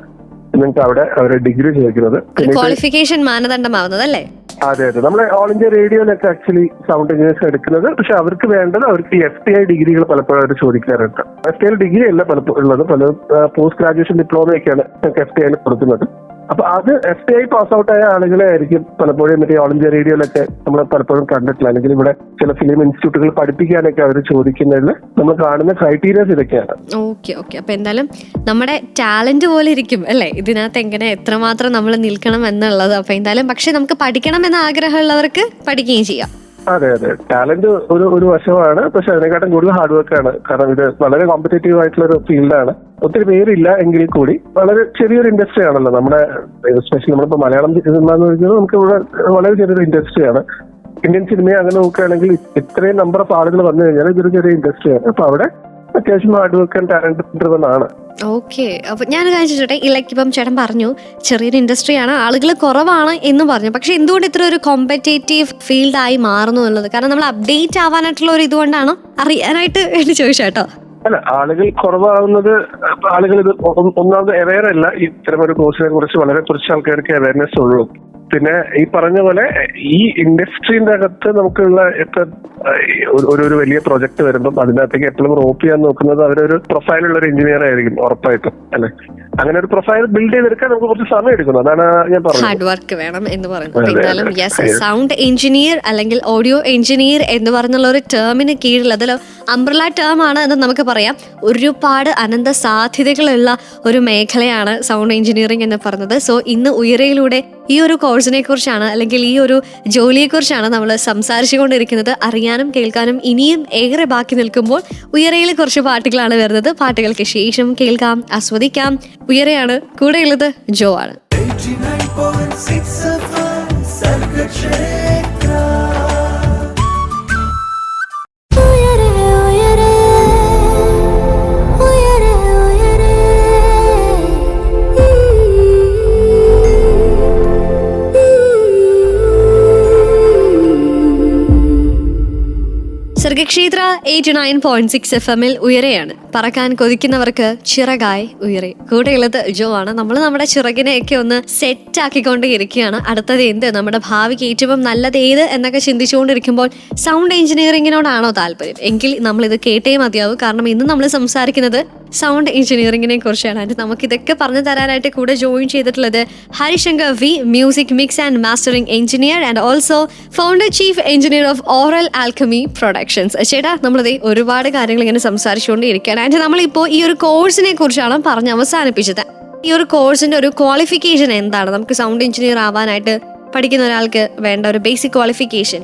നിങ്ങൾക്ക് അവിടെ അവരെ ഡിഗ്രി ചോദിക്കുന്നത്. ക്വാളിഫിക്കേഷൻ മാനദണ്ഡമാവുന്നത് അല്ലേ? അതെ. നമ്മുടെ ഓൾ ഇന്ത്യ റേഡിയോയിലൊക്കെ ആക്ച്വലി സൗണ്ട് എഞ്ചിനീയേഴ്സ് എടുക്കുന്നത്. പക്ഷെ അവർക്ക് വേണ്ടത് അവർക്ക് FTI ഡിഗ്രികൾ പലപ്പോഴും അവർ ചോദിക്കാറുണ്ട്. FTI ഡിഗ്രി അല്ല പലപ്പോഴും ഉള്ളത്, പല പോസ്റ്റ് ഗ്രാജുവേഷൻ ഡിപ്ലോമയൊക്കെയാണ് FTI കൊടുക്കുന്നത്. അപ്പൊ അത് FTI പാസ് ഔട്ട് ആയ ആളുകളെ ആയിരിക്കും പലപ്പോഴും മറ്റേ ഓൾ ഇന്ത്യ റേഡിയോയിലൊക്കെ നമ്മൾ പലപ്പോഴും കണ്ടിട്ടില്ല. അല്ലെങ്കിൽ ഇവിടെ ചില ഫിലിം ഇൻസ്റ്റിറ്റ്യൂട്ടുകൾ പഠിപ്പിക്കാനൊക്കെ അവർ ചോദിക്കുന്നതിൽ നമ്മൾ കാണുന്ന ക്രൈറ്റീരിയസ് ഇതൊക്കെയാണ്. ഓക്കെ. അപ്പൊ എന്തായാലും നമ്മുടെ ടാലന്റ് പോലെ ഇരിക്കും അല്ലെ ഇതിനകത്ത് എങ്ങനെ എത്രമാത്രം നമ്മൾ നിൽക്കണം എന്നുള്ളത്. അപ്പൊ എന്തായാലും പക്ഷെ നമുക്ക് പഠിക്കണം എന്ന ആഗ്രഹമുള്ളവർക്ക് പഠിക്കുകയും ചെയ്യാം. അതെ. ടാലന്റ് ഒരു വശമാണ്, പക്ഷെ അതിനെക്കാട്ടും കൂടുതൽ ഹാർഡ് വർക്കാണ്. കാരണം ഇത് വളരെ കോമ്പറ്റേറ്റീവ് ആയിട്ടുള്ള ഒരു ഫീൽഡാണ്. ഒത്തിരി പേരില്ല എങ്കിൽ കൂടി വളരെ ചെറിയൊരു ഇൻഡസ്ട്രി ആണല്ലോ നമ്മുടെ. എസ്പെഷ്യലി നമ്മളിപ്പോ മലയാളം സിനിമ എന്ന് പറയുന്നത് നമുക്ക് ഇവിടെ വളരെ ചെറിയൊരു ഇൻഡസ്ട്രിയാണ്. ഇന്ത്യൻ സിനിമയെ അങ്ങനെ നോക്കുകയാണെങ്കിൽ ഇത്രയും നമ്പർ ഓഫ് ആളുകൾ വന്നു കഴിഞ്ഞാൽ ഇതൊരു ചെറിയ ഇൻഡസ്ട്രിയാണ്. അപ്പൊ അവിടെ അത്യാവശ്യം hard work and talent driven ആണ്. ഓക്കെ. അപ്പൊ ഞാൻ ചോദിച്ചോട്ടെ, ഇപ്പം ചേട്ടൻ പറഞ്ഞു ചെറിയൊരു ഇൻഡസ്ട്രിയാണ്, ആളുകൾ കുറവാണ് എന്ന് പറഞ്ഞു. പക്ഷെ എന്തുകൊണ്ട് ഇത്ര ഒരു കോമ്പറ്റേറ്റീവ് ഫീൽഡായി മാറുന്നു എന്നുള്ളത് കാരണം നമ്മൾ അപ്ഡേറ്റ് ആവാനായിട്ടുള്ള ഒരു ഇതുകൊണ്ടാണോ അറിയാനായിട്ട് വേണ്ടി ചോദിച്ചേട്ടോ? അല്ല, ആളുകൾ കുറവാകുന്നത് ആളുകൾ ഇത് ഒന്നാമത് അവെയർ അല്ല. ഇത്തരം ഒരു കോഴ്സിനെ കുറിച്ച് വളരെ കുറച്ച് ആൾക്കാർക്ക് അവയർനെസ് ഉള്ളൂ. പിന്നെ ഈ പറഞ്ഞ പോലെ ഈ ഇൻഡസ്ട്രീന്റെ അകത്ത് നമുക്കുള്ള ഇപ്പൊ ഒരു വലിയ പ്രൊജക്ട് വരുമ്പം അതിനകത്തേക്ക് എപ്പോഴും റോപ്പ് ചെയ്യാൻ നോക്കുന്നത് അവരൊരു പ്രൊഫൈലുള്ള ഒരു എഞ്ചിനീയർ ആയിരിക്കും ഉറപ്പായിട്ടും, അല്ലെ? അങ്ങനെ ഒരു പ്രൊഫൈൽ ബിൽഡ് ചെയ്തെടുക്കാൻ നമുക്ക് കുറച്ച് സമയം എടുക്കുന്നു. അതാണ് ഞാൻ പറഞ്ഞത്, ഹാർഡ് വർക്ക് വേണം എന്ന് പറയുന്നത്. സൗണ്ട് എഞ്ചിനീയർ അല്ലെങ്കിൽ ഓഡിയോ എഞ്ചിനീയർ എന്ന് പറഞ്ഞുള്ള ഒരു ടേമിന് കീഴിൽ അതിൽ അംബ്രല ടേം ആണ് എന്ന് നമുക്ക് പറയാം. ഒരുപാട് അനന്ത സാധ്യതകളുള്ള ഒരു മേഖലയാണ് സൗണ്ട് എഞ്ചിനീയറിംഗ് എന്ന് പറയുന്നത്. സോ ഇന്ന് ഉയരയിലൂടെ ഈ ഒരു കോഴ്സിനെ കുറിച്ചാണ്, അല്ലെങ്കിൽ ഈ ഒരു ജോലിയെക്കുറിച്ചാണ് നമ്മൾ സംസാരിച്ചുകൊണ്ടിരിക്കുന്നത്. അറിയാനും കേൾക്കാനും ഇനിയും ഏറെ ബാക്കി നിൽക്കുമ്പോൾ ഉയരയിൽ കുറച്ച് പാട്ടുകളാണ് വരുന്നത്. പാട്ടുകൾക്ക് ശേഷം കേൾക്കാം, ആസ്വദിക്കാം. ഉയരയാണ്, കൂടെയുള്ളത് ജോ ആണ്. 89.6 FM സർഗക്ഷേത്ര. സർഗക്ഷേത്ര 89.6 FM ഉയരെയാണ്. പറക്കാൻ കൊതിക്കുന്നവർക്ക് ചിറകായി ഉയരെ. കൂടെയുള്ളത് ജോ ആണ്. നമ്മൾ നമ്മുടെ ചിറകിനെയൊക്കെ ഒന്ന് സെറ്റ് ആക്കിക്കൊണ്ടേയിരിക്കുകയാണ്. അടുത്തത് എന്ത്, നമ്മുടെ ഭാവിക്ക് ഏറ്റവും നല്ലത് ഏത് എന്നൊക്കെ ചിന്തിച്ചുകൊണ്ടിരിക്കുമ്പോൾ സൗണ്ട് എഞ്ചിനീയറിംഗിനോടാണോ താല്പര്യം എങ്കിൽ നമ്മളിത് കേട്ടേ മതിയാവും. കാരണം ഇന്ന് നമ്മൾ സംസാരിക്കുന്നത് സൗണ്ട് എഞ്ചിനീയറിംഗിനെ കുറിച്ചാണ്. ആൻഡ് നമുക്ക് ഇതൊക്കെ പറഞ്ഞു തരാനായിട്ട് കൂടെ ജോയിൻ ചെയ്തിട്ടുള്ളത് Harishankar V, music mix and mastering engineer and also founder chief engineer of Aural Alchemy Productions. ചേട്ടാ, നമ്മളിത് ഒരുപാട് കാര്യങ്ങൾ ഇങ്ങനെ സംസാരിച്ചുകൊണ്ടിരിക്കുകയാണ്. ആൻഡ് നമ്മളിപ്പോൾ ഈ ഒരു കോഴ്സിനെ കുറിച്ചാണ് പറഞ്ഞ് അവസാനിപ്പിച്ചത്. ഈ ഒരു കോഴ്സിന്റെ ഒരു ക്വാളിഫിക്കേഷൻ എന്താണ്? നമുക്ക് സൗണ്ട് എഞ്ചിനീയർ ആവാനായിട്ട് പഠിക്കുന്ന ഒരാൾക്ക് വേണ്ട ഒരു ബേസിക് ക്വാളിഫിക്കേഷൻ.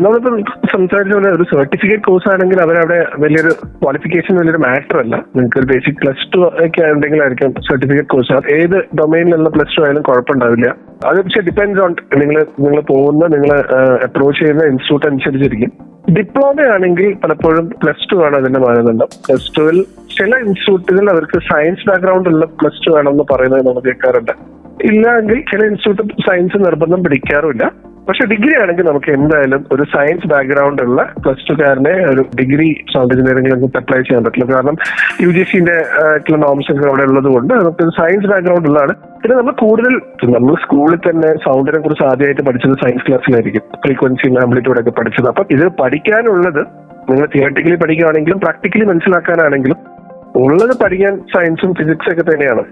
നമ്മളിപ്പോൾ സംസാരിച്ച പോലെ ഒരു സർട്ടിഫിക്കറ്റ് കോഴ്സ് ആണെങ്കിൽ അവരവിടെ വലിയൊരു ക്വാളിഫിക്കേഷൻ വലിയൊരു മാറ്റർ അല്ല. നിങ്ങൾക്ക് ഒരു ബേസിക് +2 ഒക്കെ ഉണ്ടെങ്കിലായിരിക്കും സർട്ടിഫിക്കറ്റ് കോഴ്സ്. ഏത് ഡൊമൈനിലുള്ള +2 ആയാലും കുഴപ്പമുണ്ടാവില്ല. അത് പക്ഷേ ഡിപ്പെൻഡ്സ് ഓൺ നിങ്ങൾ അപ്രോച്ച് ചെയ്യുന്ന ഇൻസ്റ്റിറ്റ്യൂട്ട് അനുസരിച്ചിരിക്കും. ഡിപ്ലോമ ആണെങ്കിൽ പലപ്പോഴും +2 ആണ് അതിന്റെ മാനദണ്ഡം. +2-ൽ ചില ഇൻസ്റ്റിറ്റ്യൂട്ടുകൾ അവർക്ക് സയൻസ് ബാക്ക്ഗ്രൗണ്ട് ഉള്ള +2 വേണമെന്ന് പറയുന്നത് നമ്മൾ കേൾക്കാറുണ്ട്. ഇല്ല എങ്കിൽ ചില ഇൻസ്റ്റിറ്റ്യൂട്ട് സയൻസ് നിർബന്ധം പിടിക്കാറുമില്ല. പക്ഷെ ഡിഗ്രി ആണെങ്കിൽ നമുക്ക് എന്തായാലും ഒരു സയൻസ് ബാക്ക്ഗ്രൗണ്ട് ഉള്ള +2കാരനെ ഒരു ഡിഗ്രി സൗണ്ട് എഞ്ചിനീയറിംഗിൽ നമുക്ക് അപ്ലൈ ചെയ്യാൻ പറ്റില്ല. കാരണം UGCന്റെ നോംസ് ഒക്കെ അവിടെ ഉള്ളത് കൊണ്ട് നമുക്ക് സയൻസ് ബാക്ക്ഗ്രൗണ്ട് ഉള്ളതാണ്. പിന്നെ നമ്മൾ സ്കൂളിൽ തന്നെ സൗണ്ടിനെ കുറിച്ച് ആദ്യമായിട്ട് പഠിച്ചത് സയൻസ് ക്ലാസ്സിലായിരിക്കും, ഫ്രീക്വൻസി ആംപ്ലിറ്റ്യൂഡ് ഒക്കെ പഠിച്ചത്. അപ്പം ഇത് പഠിക്കാനുള്ളത് നിങ്ങൾ തിയററ്റിക്കലി പഠിക്കുകയാണെങ്കിലും പ്രാക്ടിക്കലി മനസ്സിലാക്കാനാണെങ്കിലും ഉള്ളത് പഠിക്കാൻ സയൻസും ഫിസിക്സ് ഒക്കെ തന്നെയാണ്.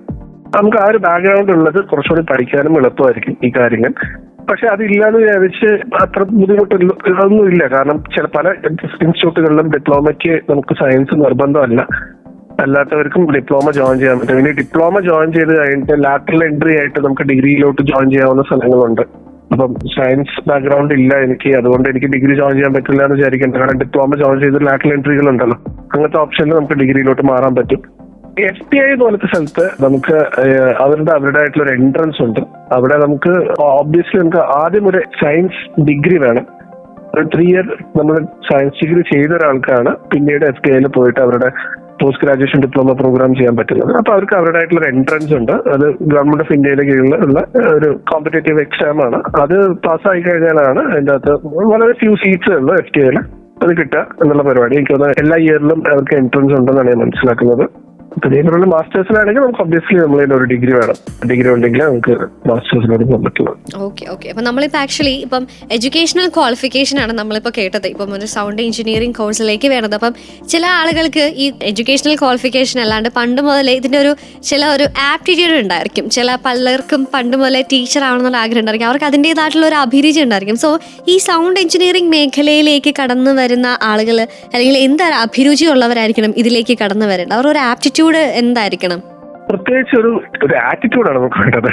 നമുക്ക് ആ ഒരു ബാക്ക്ഗ്രൗണ്ട് ഉള്ളത് കുറച്ചുകൂടി പഠിക്കാനും എളുപ്പമായിരിക്കും ഈ കാര്യങ്ങൾ. പക്ഷെ അതില്ലാന്ന് വിചാരിച്ച് അത്ര ബുദ്ധിമുട്ടൊന്നുമില്ല. കാരണം പല ഇൻസ്റ്റിറ്റ്യൂട്ടുകളിലും ഡിപ്ലോമയ്ക്ക് നമുക്ക് സയൻസ് നിർബന്ധമല്ല. അല്ലാത്തവർക്കും ഡിപ്ലോമ ജോയിൻ ചെയ്യാൻ പറ്റും. ഇനി ഡിപ്ലോമ ജോയിൻ ചെയ്ത് കഴിഞ്ഞിട്ട് ലാറ്ററൽ എൻട്രി ആയിട്ട് നമുക്ക് ഡിഗ്രിയിലോട്ട് ജോയിൻ ചെയ്യാവുന്ന സ്ഥലങ്ങളുണ്ട്. അപ്പം സയൻസ് ബാക്ക്ഗ്രൗണ്ട് ഇല്ല എനിക്ക്, അതുകൊണ്ട് എനിക്ക് ഡിഗ്രി ജോയിൻ ചെയ്യാൻ പറ്റില്ല എന്ന് വിചാരിക്കേണ്ട. കാരണം ഡിപ്ലോമ ജോയിൻ ചെയ്ത് ലാറ്ററൽ എൻട്രികൾ ഉണ്ടല്ലോ, അങ്ങനത്തെ ഓപ്ഷനിൽ നമുക്ക് ഡിഗ്രിയിലോട്ട് മാറാൻ പറ്റും. FTI പോലത്തെ സ്ഥലത്ത് നമുക്ക് അവരുടേതായിട്ടുള്ള ഒരു എൻട്രൻസ് ഉണ്ട്. അവിടെ നമുക്ക് ഓബ്വിയസ്ലി നമുക്ക് ആദ്യം ഒരു സയൻസ് ഡിഗ്രി വേണം. ഒരു 3 ഇയർ നമ്മൾ സയൻസ് ഡിഗ്രി ചെയ്ത ഒരാൾക്കാണ് പിന്നീട് FTIയിൽ പോയിട്ട് അവരുടെ പോസ്റ്റ് ഗ്രാജുവേഷൻ ഡിപ്ലോമ പ്രോഗ്രാം ചെയ്യാൻ പറ്റുന്നത്. അപ്പൊ അവർക്ക് അവരുടേതായിട്ടുള്ള ഒരു എൻട്രൻസ് ഉണ്ട്. അത് ഗവൺമെന്റ് ഓഫ് ഇന്ത്യയുടെ കീഴിലുള്ള ഒരു കോമ്പറ്റേറ്റീവ് എക്സാം ആണ്. അത് പാസ്സായി കഴിഞ്ഞാലാണ് അതിൻ്റെ അകത്ത് വളരെ ഫ്യൂ സീറ്റ്സ് ഉള്ളു FTIയിൽ അത് കിട്ടുക എന്നുള്ള പരിപാടി. എനിക്ക് തോന്നുന്നത് എല്ലാ ഇയറിലും അവർക്ക് എൻട്രൻസ് ഉണ്ടെന്നാണ് ഞാൻ മനസ്സിലാക്കുന്നത്. ഇതിനുള്ള മാസ്റ്റേഴ്സിനാണെങ്കിൽ നമുക്ക് ഒബ്വിയസ്ലി നമ്മളതിൽ ഒരു ഡിഗ്രി വേണം. ഡിഗ്രി ഉണ്ടെങ്കിൽ നമുക്ക് മാസ്റ്റേഴ്സിനോട് പോകാൻ പറ്റുള്ളൂ. ഓക്കെ. അപ്പൊ നമ്മളിപ്പോൾ ആക്ച്വലി ഇപ്പം എഡ്യൂക്കേഷണൽ ക്വാളിഫിക്കേഷൻ ആണ് നമ്മളിപ്പോൾ കേട്ടത്. ഇപ്പം ഒരു സൗണ്ട് എഞ്ചിനീയറിംഗ് കോഴ്സിലേക്ക് വേണ്ടത്. അപ്പം ചില ആളുകൾക്ക് ഈ എഡ്യൂക്കേഷണൽ ക്വാളിഫിക്കേഷൻ അല്ലാണ്ട് പണ്ട് മുതലേ ഇതിന്റെ ഒരു ആപ്റ്റിറ്റ്യൂഡ് ഉണ്ടായിരിക്കും. പലർക്കും പണ്ട് മുതലേ ടീച്ചർ ആവണമെന്നുള്ള ആഗ്രഹം ഉണ്ടായിരിക്കും. അവർക്ക് അതിൻ്റെതായിട്ടുള്ള ഒരു അഭിരുചി ഉണ്ടായിരിക്കും. സോ ഈ സൗണ്ട് എഞ്ചിനീയറിംഗ് മേഖലയിലേക്ക് കടന്നു വരുന്ന ആളുകൾ അല്ലെങ്കിൽ എന്താ അഭിരുചി ഉള്ളവരായിരിക്കണം ഇതിലേക്ക് കടന്നു വരേണ്ടത്? അവർ ഒരു ആപ്റ്റിറ്റ്യൂഡ് എന്തായിരിക്കണം? പ്രത്യേകിച്ച് ഒരു ആറ്റിറ്റ്യൂഡാണ് നമുക്ക് വേണ്ടത്.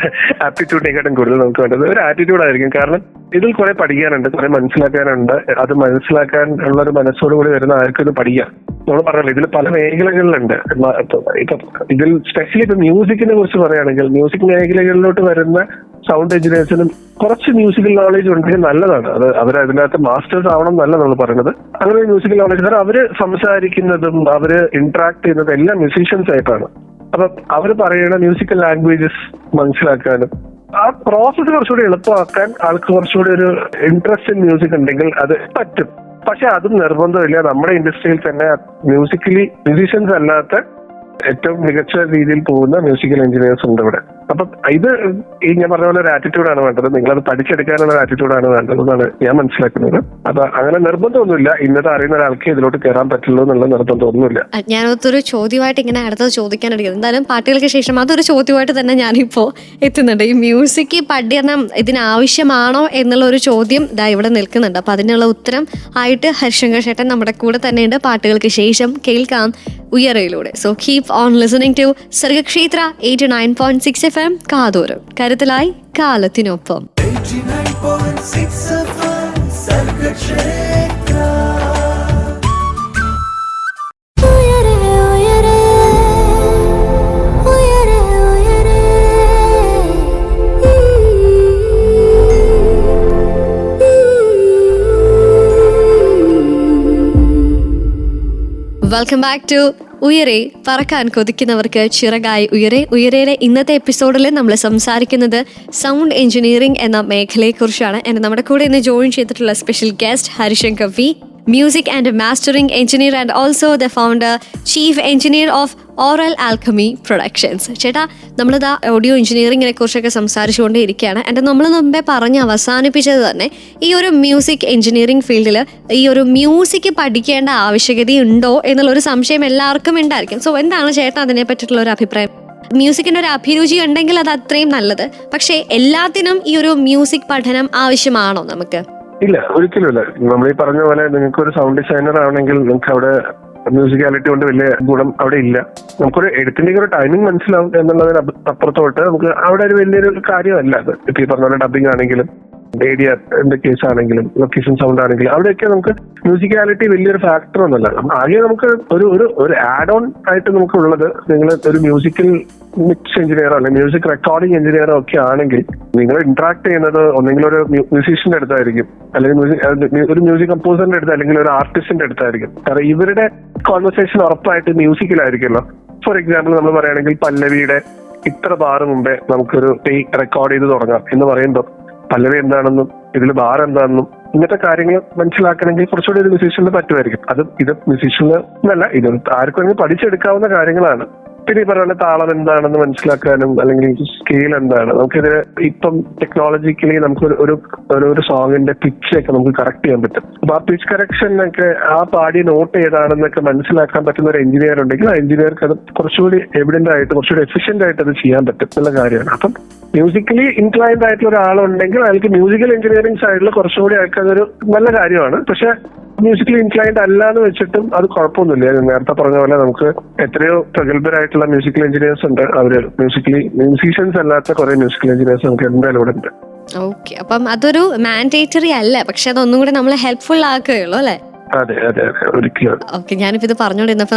ആപ്റ്റിറ്റ്യൂഡിനെക്കാട്ടും കൂടുതൽ നമുക്ക് വേണ്ടത് ഒരു ആറ്റിറ്റ്യൂഡ് ആയിരിക്കും. കാരണം ഇതിൽ കുറെ പഠിക്കാനുണ്ട്, കുറെ മനസ്സിലാക്കാനുണ്ട്. അത് മനസ്സിലാക്കാൻ ഉള്ള ഒരു മനസ്സോടുകൂടി വരുന്ന ആർക്കും ഇത് പഠിക്കാം. നമ്മൾ പറഞ്ഞല്ലോ ഇതിൽ പല മേഖലകളിലുണ്ട്. ഇപ്പൊ ഇതിൽ സ്പെഷ്യലി ഇപ്പൊ മ്യൂസിക്കിനെ കുറിച്ച് പറയുകയാണെങ്കിൽ മ്യൂസിക് മേഖലകളിലോട്ട് വരുന്ന സൗണ്ട് എഞ്ചിനീയേഴ്സിനും കുറച്ച് മ്യൂസിക്കൽ നോളേജ് ഉണ്ടെങ്കിൽ നല്ലതാണ്. അത് അവർ അതിനകത്ത് മാസ്റ്റേഴ്സ് ആവണം എന്നല്ല നമ്മൾ പറയുന്നത്. അങ്ങനെ മ്യൂസിക്കൽ നോളേജ്, കാരണം അവര് സംസാരിക്കുന്നതും അവര് ഇന്ററാക്ട് ചെയ്യുന്നതും എല്ലാം മ്യൂസീഷ്യൻസ് ആയിട്ടാണ്. അപ്പൊ അവർ പറയുന്ന മ്യൂസിക്കൽ ലാംഗ്വേജസ് മനസ്സിലാക്കാനും ആ പ്രോസസ്സ് കുറച്ചുകൂടി എളുപ്പമാക്കാൻ ആൾക്ക് കുറച്ചുകൂടി ഒരു ഇൻട്രസ്റ്റ് ഇൻ മ്യൂസിക് ഉണ്ടെങ്കിൽ അത് പറ്റും. പക്ഷെ അതും നിർബന്ധമില്ല. നമ്മുടെ ഇൻഡസ്ട്രിയിൽ തന്നെ മ്യൂസിഷ്യൻസ് അല്ലാത്ത ഏറ്റവും മികച്ച രീതിയിൽ പോകുന്ന മ്യൂസിക്കൽ എഞ്ചിനീയേഴ്സ് ഉണ്ട് ഇവിടെ. അപ്പം ഇത് ഈ ഞാൻ പറഞ്ഞ പോലെ ഒരു ആറ്റിറ്റ്യൂഡാണ് വേണ്ടത്. നിങ്ങളത് പഠിച്ചെടുക്കാനുള്ള ഒരു ആറ്റിറ്റ്യൂഡാണ് വേണ്ടതെന്നാണ് ഞാൻ മനസ്സിലാക്കുന്നത്. അപ്പൊ അങ്ങനെ നിർബന്ധമൊന്നുമില്ല ഇന്നത് അറിയുന്ന ഒരാൾക്ക് ഇതിലോട്ട് കയറാൻ പറ്റുള്ളൂ എന്നുള്ള നിർബന്ധമൊന്നുമില്ല. ഞാനൊരു ചോദ്യമായിട്ട് ഇങ്ങനെ അടുത്തത് ചോദിക്കാനിരിക്കുന്നത്, എന്തായാലും പാട്ടുകൾക്ക് ശേഷം അതൊരു ചോദ്യമായിട്ട് തന്നെ ഞാനിപ്പോ എത്തുന്നുണ്ട്. ഈ മ്യൂസിക് പഠനം ഇതിനാവശ്യമാണോ എന്നുള്ള ഒരു ചോദ്യം ഇതാ ഇവിടെ നിൽക്കുന്നുണ്ട്. അപ്പൊ അതിനുള്ള ഉത്തരം ആയിട്ട് ഹരിശങ്കർ ചേട്ടൻ നമ്മുടെ കൂടെ തന്നെയുണ്ട്. പാട്ടുകൾക്ക് ശേഷം കേൾക്കാം ഉയരയിലൂടെ. So keep on listening to Sargakshetra 89.6 FM കാതോരം, കരുതലായി കാലത്തിനൊപ്പം. 89.6 FM Sargakshetra. Welcome back to Uyare, പറക്കാൻ കൊതിക്കുന്നവർക്ക് ചിറകായി ഉയരെ. ഉയരയിലെ ഇന്നത്തെ എപ്പിസോഡിൽ നമ്മൾ സംസാരിക്കുന്നത് സൗണ്ട് എഞ്ചിനീയറിംഗ് എന്ന മേഖലയെക്കുറിച്ചാണ്. നമ്മുടെ കൂടെ ഇന്ന് ജോയിൻ ചെയ്തിട്ടുള്ള special guest Harishankar V, music and mastering engineer and also the founder chief engineer of Aural Alchemy Productions. ചേട്ടാ, നമ്മളിതാ ഓഡിയോ എഞ്ചിനീയറിങ്ങിനെ കുറിച്ചൊക്കെ സംസാരിച്ചുകൊണ്ടേ ഇരിക്കുകയാണ്. എൻ്റെ നമ്മൾ മുമ്പേ പറഞ്ഞ് അവസാനിപ്പിച്ചത് തന്നെ ഈ ഒരു മ്യൂസിക് എഞ്ചിനീയറിംഗ് ഫീൽഡിൽ ഈ ഒരു മ്യൂസിക് പഠിക്കേണ്ട ആവശ്യകതയുണ്ടോ എന്നുള്ളൊരു സംശയം എല്ലാവർക്കും ഉണ്ടായിരിക്കും. സോ എന്താണ് ചേട്ടൻ അതിനെ പറ്റിയിട്ടുള്ള ഒരു അഭിപ്രായം? മ്യൂസിക്കിൻ്റെ ഒരു അഭിരുചി ഉണ്ടെങ്കിൽ അത് അത്രയും നല്ലത്, പക്ഷേ എല്ലാത്തിനും ഈ ഒരു മ്യൂസിക് പഠനം ആവശ്യമാണോ നമുക്ക്? ഇല്ല, ഒരിക്കലും ഇല്ല. നമ്മൾ ഈ പറഞ്ഞ പോലെ നിങ്ങൾക്ക് ഒരു സൗണ്ട് ഡിസൈനർ ആണെങ്കിൽ നിങ്ങൾക്ക് അവിടെ മ്യൂസിക്കാലിറ്റി കൊണ്ട് വലിയ ഗുണം അവിടെ ഇല്ല. നമുക്കൊരു എഡിറ്റിന്റെ ഒരു ടൈമിംഗ് മനസ്സിലാവും എന്നുള്ളതിന് അപ്പുറത്തോട്ട് നമുക്ക് അവിടെ ഒരു വലിയൊരു കാര്യമല്ല അത്. ഇപ്പൊ ഈ പറഞ്ഞ പോലെ ഡബിംഗ് ആണെങ്കിലും ഏരിയന്റെ കേസ് ആണെങ്കിലും ലൊക്കേഷൻ സൗണ്ട് ആണെങ്കിലും അവിടെയൊക്കെ നമുക്ക് മ്യൂസിക്കാലിറ്റി വലിയൊരു ഫാക്ടർ ഒന്നുമല്ല. ആകെ നമുക്ക് ഒരു ആഡ് ഓൺ ആയിട്ട് നമുക്കുള്ളത്, നിങ്ങൾ ഒരു മ്യൂസിക്കൽ മിക്സ് എഞ്ചിനീയറോ അല്ലെങ്കിൽ മ്യൂസിക് റെക്കോർഡിംഗ് എഞ്ചിനീയറോ ഒക്കെ ആണെങ്കിൽ നിങ്ങൾ ഇന്ററാക്ട് ചെയ്യുന്നത് ഒന്നെങ്കിൽ ഒരു മ്യൂസീഷ്യന്റെ അടുത്തായിരിക്കും, അല്ലെങ്കിൽ ഒരു മ്യൂസിക് കമ്പോസറിന്റെ അടുത്ത്, അല്ലെങ്കിൽ ഒരു ആർട്ടിസ്റ്റിന്റെ അടുത്തായിരിക്കും. കാരണം ഇവരുടെ കോൺവെർസേഷൻ ഉറപ്പായിട്ട് മ്യൂസിക്കിലായിരിക്കുമല്ലോ. ഫോർ എക്സാമ്പിൾ നമ്മൾ പറയുകയാണെങ്കിൽ പല്ലവിയുടെ ഇത്ര ബാറ് മുമ്പേ നമുക്കൊരു ടേക്ക് റെക്കോർഡ് ചെയ്ത് തുടങ്ങാം എന്ന് പറയുമ്പോൾ പല്ലവി എന്താണെന്നും ഇതിൽ ബാർ എന്താണെന്നും ഇങ്ങനത്തെ കാര്യങ്ങൾ മനസ്സിലാക്കണമെങ്കിൽ കുറച്ചുകൂടി ഒരു മ്യൂസീഷ്യന് പറ്റുമായിരിക്കും. ഇത് മ്യൂസീഷ്യന് എന്നല്ല, ഇത് ആർക്കും വേണമെങ്കിൽ പഠിച്ചെടുക്കാവുന്ന കാര്യങ്ങളാണ്. പിന്നെ ഈ പറയുന്ന താളം എന്താണെന്ന് മനസ്സിലാക്കാനും അല്ലെങ്കിൽ സ്കെയിൽ എന്താണ്, നമുക്കിതിന് ഇപ്പം ടെക്നോളജിക്കലി നമുക്ക് ഒരു സോങ്ങിന്റെ പിച്ച് ഒക്കെ നമുക്ക് കറക്റ്റ് ചെയ്യാൻ പറ്റും. അപ്പൊ ആ പിച്ച് കറക്ഷനൊക്കെ ആ പാടി നോട്ട് ഏതാണെന്നൊക്കെ മനസ്സിലാക്കാൻ പറ്റുന്ന ഒരു എഞ്ചിനീയർ ഉണ്ടെങ്കിൽ ആ എഞ്ചിനീയർക്ക് അത് കുറച്ചുകൂടി എവിഡന്റ് ആയിട്ട് കുറച്ചുകൂടി എഫിഷ്യന്റ് ആയിട്ട് അത് ചെയ്യാൻ പറ്റും എന്നുള്ള കാര്യമാണ്. അപ്പം മ്യൂസിക്കലി ഇൻക്ലൈൻഡ് ആയിട്ടുള്ള ഒരാളുണ്ടെങ്കിൽ അയാൾക്ക് മ്യൂസിക്കൽ എഞ്ചിനീയറിംഗ് സൈഡിൽ കുറച്ചുകൂടി അയാൾക്ക് അതൊരു നല്ല കാര്യമാണ്. പക്ഷെ മ്യൂസിക്കലി ഇൻക്ലൈൻഡ് അല്ല എന്ന് വെച്ചിട്ടും അത് കുഴപ്പമൊന്നുമില്ല. നേരത്തെ പറഞ്ഞ പോലെ നമുക്ക് എത്രയോ പ്രഗത്ഭരായിട്ടുള്ള മ്യൂസിക്കൽ എഞ്ചിനീയേഴ്സ് ഉണ്ട്. അവര് മ്യൂസീഷ്യൻസ് അല്ലാത്ത കുറെ മ്യൂസിക്കൽ എഞ്ചിനീയേഴ്സ് നമുക്ക് എന്തായാലും ഇവിടെ ഉണ്ട്. ഓക്കെ, അപ്പം അതൊരു മാൻഡേറ്ററി അല്ല, പക്ഷെ അതൊന്നും കൂടെ നമ്മളെ ഹെൽപ്ഫുൾ ആക്കുകയുള്ളൂ അല്ലേ? അതെ അതെ അതെ, ഒരിക്കലും. ഓക്കെ, ഞാനിപ്പോ ഇത് പറഞ്ഞോണ്ടിരുന്നപ്പോ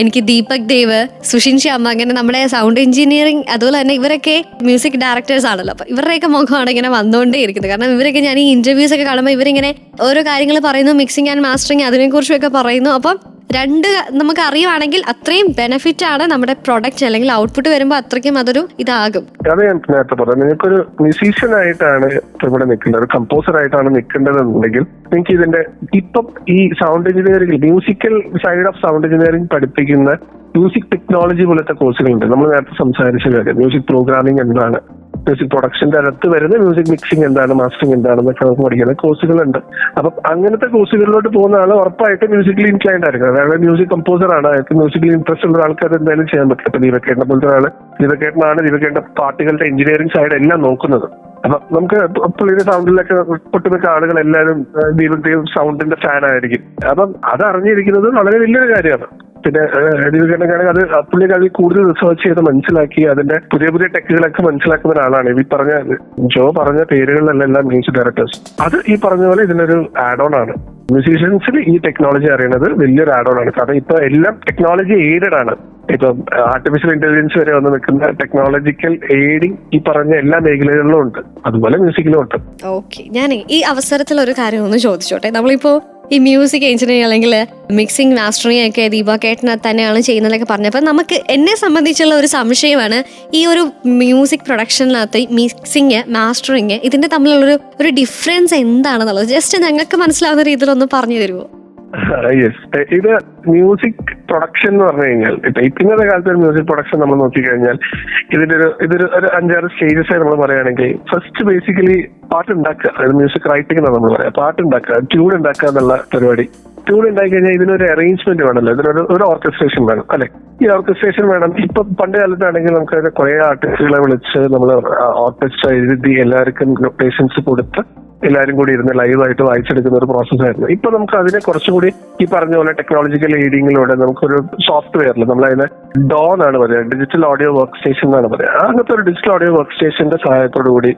എനിക്ക് ദീപക് ദേവ്, സുഷിൻ ശ്യാമ, അങ്ങനെ നമ്മുടെ സൗണ്ട് എഞ്ചിനീയറിംഗ്, അതുപോലെ തന്നെ ഇവരൊക്കെ മ്യൂസിക് ഡയറക്ടേഴ്സ് ആണല്ലോ. അപ്പൊ ഇവരുടെയൊക്കെ മുഖമാണ് ഇങ്ങനെ വന്നുകൊണ്ടേ ഇരിക്കുന്നത്. കാരണം ഇവരൊക്കെ ഞാൻ ഈ ഇന്റർവ്യൂസ് ഒക്കെ കാണുമ്പോൾ ഇവരിങ്ങനെ ഓരോ കാര്യങ്ങൾ പറയുന്നു, മിക്സിംഗ് ആൻഡ് മാസ്റ്ററിംഗ് അതിനെക്കുറിച്ചൊക്കെ പറയുന്നു. അപ്പം രണ്ട് നമുക്ക് അറിയുവാണെങ്കിൽ അത്രയും ബെനിഫിറ്റ് ആണ് നമ്മുടെ പ്രൊഡക്റ്റ് അല്ലെങ്കിൽ ഔട്ട്പുട്ട് വരുമ്പോൾ അത്രയ്ക്കും അതൊരു ഇതാകും. അത് ഞാൻ നേരത്തെ പറഞ്ഞു, നിങ്ങൾക്കൊരു മ്യൂസീഷ്യൻ ആയിട്ടാണ് ഇവിടെ നിൽക്കേണ്ടത്, ഒരു കമ്പോസർ ആയിട്ടാണ് നിൽക്കേണ്ടതെന്നുണ്ടെങ്കിൽ നിങ്ങൾക്ക് ഇതിന്റെ ഇപ്പം ഈ sound engineering, musical side of sound engineering പഠിപ്പിക്കുന്ന മ്യൂസിക് ടെക്നോളജി പോലത്തെ കോഴ്സുകളുണ്ട്. നമ്മൾ നേരത്തെ സംസാരിച്ച കാര്യം മ്യൂസിക് പ്രോഗ്രാമിംഗ് എന്താണ്, മ്യൂസിക് പ്രൊഡക്ഷന്റെ അകത്ത് വരുന്ന മ്യൂസിക് മിക്സിംഗ് എന്താണ്, മാസ്റ്ററിംഗ് എന്താണെന്നൊക്കെ നമുക്ക് പഠിക്കുന്ന കോഴ്സുകളുണ്ട്. അപ്പം അങ്ങനത്തെ കോഴ്സുകളിലോട്ട് പോകുന്ന ആൾ ഉറപ്പായിട്ട് മ്യൂസിക്കലി ഇൻക്ലൈൻഡ് ആയിരിക്കും. അതായത് മ്യൂസിക് കമ്പോസർ ആണ്, അയാൾക്ക് മ്യൂസിക്കലി ഇൻട്രസ്റ്റ് ഉള്ള ആൾക്ക് അത് എന്തായാലും ചെയ്യാൻ പറ്റില്ല. ഇപ്പൊ ദീപക്കേട്ടനെ പോലത്തെ ഒരാള്, ദീപക്കേട്ടന്റെ പാട്ടുകളുടെ എഞ്ചിനീയറിംഗ് സൈഡ് എല്ലാം നോക്കുന്നത്. അപ്പൊ നമുക്ക് പുള്ളിയുടെ സൗണ്ടിലൊക്കെ ഒട്ടുമിക്ക ആളുകൾ എല്ലാവരും ദീപക് സൗണ്ടിന്റെ ഫാൻ ആയിരിക്കും. അപ്പം അത് അറിഞ്ഞിരിക്കുന്നത് വളരെ വലിയൊരു കാര്യമാണ്. പിന്നെ ദീപക്കേട്ടനാണെങ്കിൽ അത് പുള്ളിക്ക് അതിൽ കൂടുതൽ റിസർച്ച് ചെയ്ത് മനസ്സിലാക്കി അതിന്റെ പുതിയ പുതിയ ടെക്കുകളൊക്കെ മനസ്സിലാക്കുന്ന ഒരാളാണ്. ഈ പറഞ്ഞ ജോ പറഞ്ഞ പേരുകളിലെല്ലാം മ്യൂസിക് ഡയറക്ടേഴ്സ്. അത് ഈ പറഞ്ഞ പോലെ ഇതിനൊരു ആഡ് ഓൺ ആണ്. മ്യൂസീഷ്യൻസിന് ഈ ടെക്നോളജി അറിയുന്നത് വലിയൊരു ആഡ് ഓൺ ആണ്. കാരണം ഇപ്പൊ എല്ലാം ടെക്നോളജി എയ്ഡഡ് ആണ്. ഇപ്പൊ ആർട്ടിഫിഷ്യൽ ഇന്റലിജൻസ് വരെ വന്ന് നിൽക്കുന്ന ടെക്നോളജിക്കൽ എയ്ഡിങ് ഈ പറഞ്ഞ എല്ലാ മേഖലകളിലും ഉണ്ട്, അതുപോലെ മ്യൂസിക്കിലും ഉണ്ട്. ഓക്കെ, ഞാൻ ഈ അവസരത്തിൽ ഒരു കാര്യം ഒന്ന് ചോദിച്ചോട്ടെ. നമ്മളിപ്പോ ഈ മ്യൂസിക് എഞ്ചിനീയറിംഗ് അല്ലെങ്കിൽ മിക്സിംഗ് മാസ്റ്ററിംഗ് ഒക്കെ ദീപക്കേട്ടനെ തന്നെയാണ് ചെയ്യുന്നതൊക്കെ പറഞ്ഞപ്പോൾ നമുക്ക് എന്നെ സംബന്ധിച്ചുള്ള ഒരു സംശയമാണ്, ഈ ഒരു മ്യൂസിക് പ്രൊഡക്ഷനിനകത്ത് മിക്സിങ് മാസ്റ്ററിങ് ഇതിന്റെ തമ്മിലുള്ള ഒരു ഡിഫറൻസ് എന്താണെന്നുള്ളത് ജസ്റ്റ് ഞങ്ങൾക്ക് മനസ്സിലാവുന്ന രീതിയിൽ ഒന്ന് പറഞ്ഞു തരുമോ? യെസ്, ഇത് മ്യൂസിക് പ്രൊഡക്ഷൻ എന്ന് പറഞ്ഞു കഴിഞ്ഞാൽ ഇപ്പൊ ഇന്നത്തെ കാലത്ത് ഒരു മ്യൂസിക് പ്രൊഡക്ഷൻ നമ്മൾ നോക്കിക്കഴിഞ്ഞാൽ ഇതൊരു 5-6 സ്റ്റേജസ് ആയി നമ്മൾ പറയുകയാണെങ്കിൽ ഫസ്റ്റ് ബേസിക്കലി പാട്ട് ഉണ്ടാക്കുക, അതായത് മ്യൂസിക് റൈറ്റിംഗ് എന്നാണ് നമ്മൾ പറയാം. പാട്ട് ഉണ്ടാക്കുക, ട്യൂൺ ഉണ്ടാക്കുക എന്നുള്ള പരിപാടി. ട്യൂൺ ഉണ്ടാക്കി കഴിഞ്ഞാൽ ഇതിനൊരു അറേഞ്ച്മെന്റ് വേണമല്ലോ, ഇതിനൊരു ഓർക്കസ്ട്രേഷൻ വേണം അല്ലെ. ഈ ഓർക്കസ്ട്രേഷൻ വേണം. ഇപ്പൊ പണ്ട് കാലത്താണെങ്കിൽ നമുക്ക് കുറെ ആർട്ടിസ്റ്റുകളെ വിളിച്ച് നമ്മൾ ഓർക്കസ്ട്ര എഴുതി എല്ലാവർക്കും പേഷ്യൻസ് കൊടുത്ത് എല്ലാവരും കൂടി ഇരുന്ന് ലൈവായിട്ട് വായിച്ചെടുക്കുന്ന ഒരു പ്രോസസ്സായിരുന്നു. ഇപ്പൊ നമുക്ക് അതിനെ കുറച്ചുകൂടി ഈ പറഞ്ഞ പോലെ ടെക്നോളജിക്കൽ എയ്ഡിങ്ങിലൂടെ നമുക്കൊരു സോഫ്റ്റ്വെയറിൽ നമ്മളതിനെ ഡോൺ ആണ് പറയുക, ഡിജിറ്റൽ ഓഡിയോ വർക്ക് സ്റ്റേഷൻ എന്നാണ് പറയുക. അങ്ങനത്തെ ഒരു ഡിജിറ്റൽ ഓഡിയോ വർക്ക് സ്റ്റേഷന്റെ സഹായത്തോടു കൂടി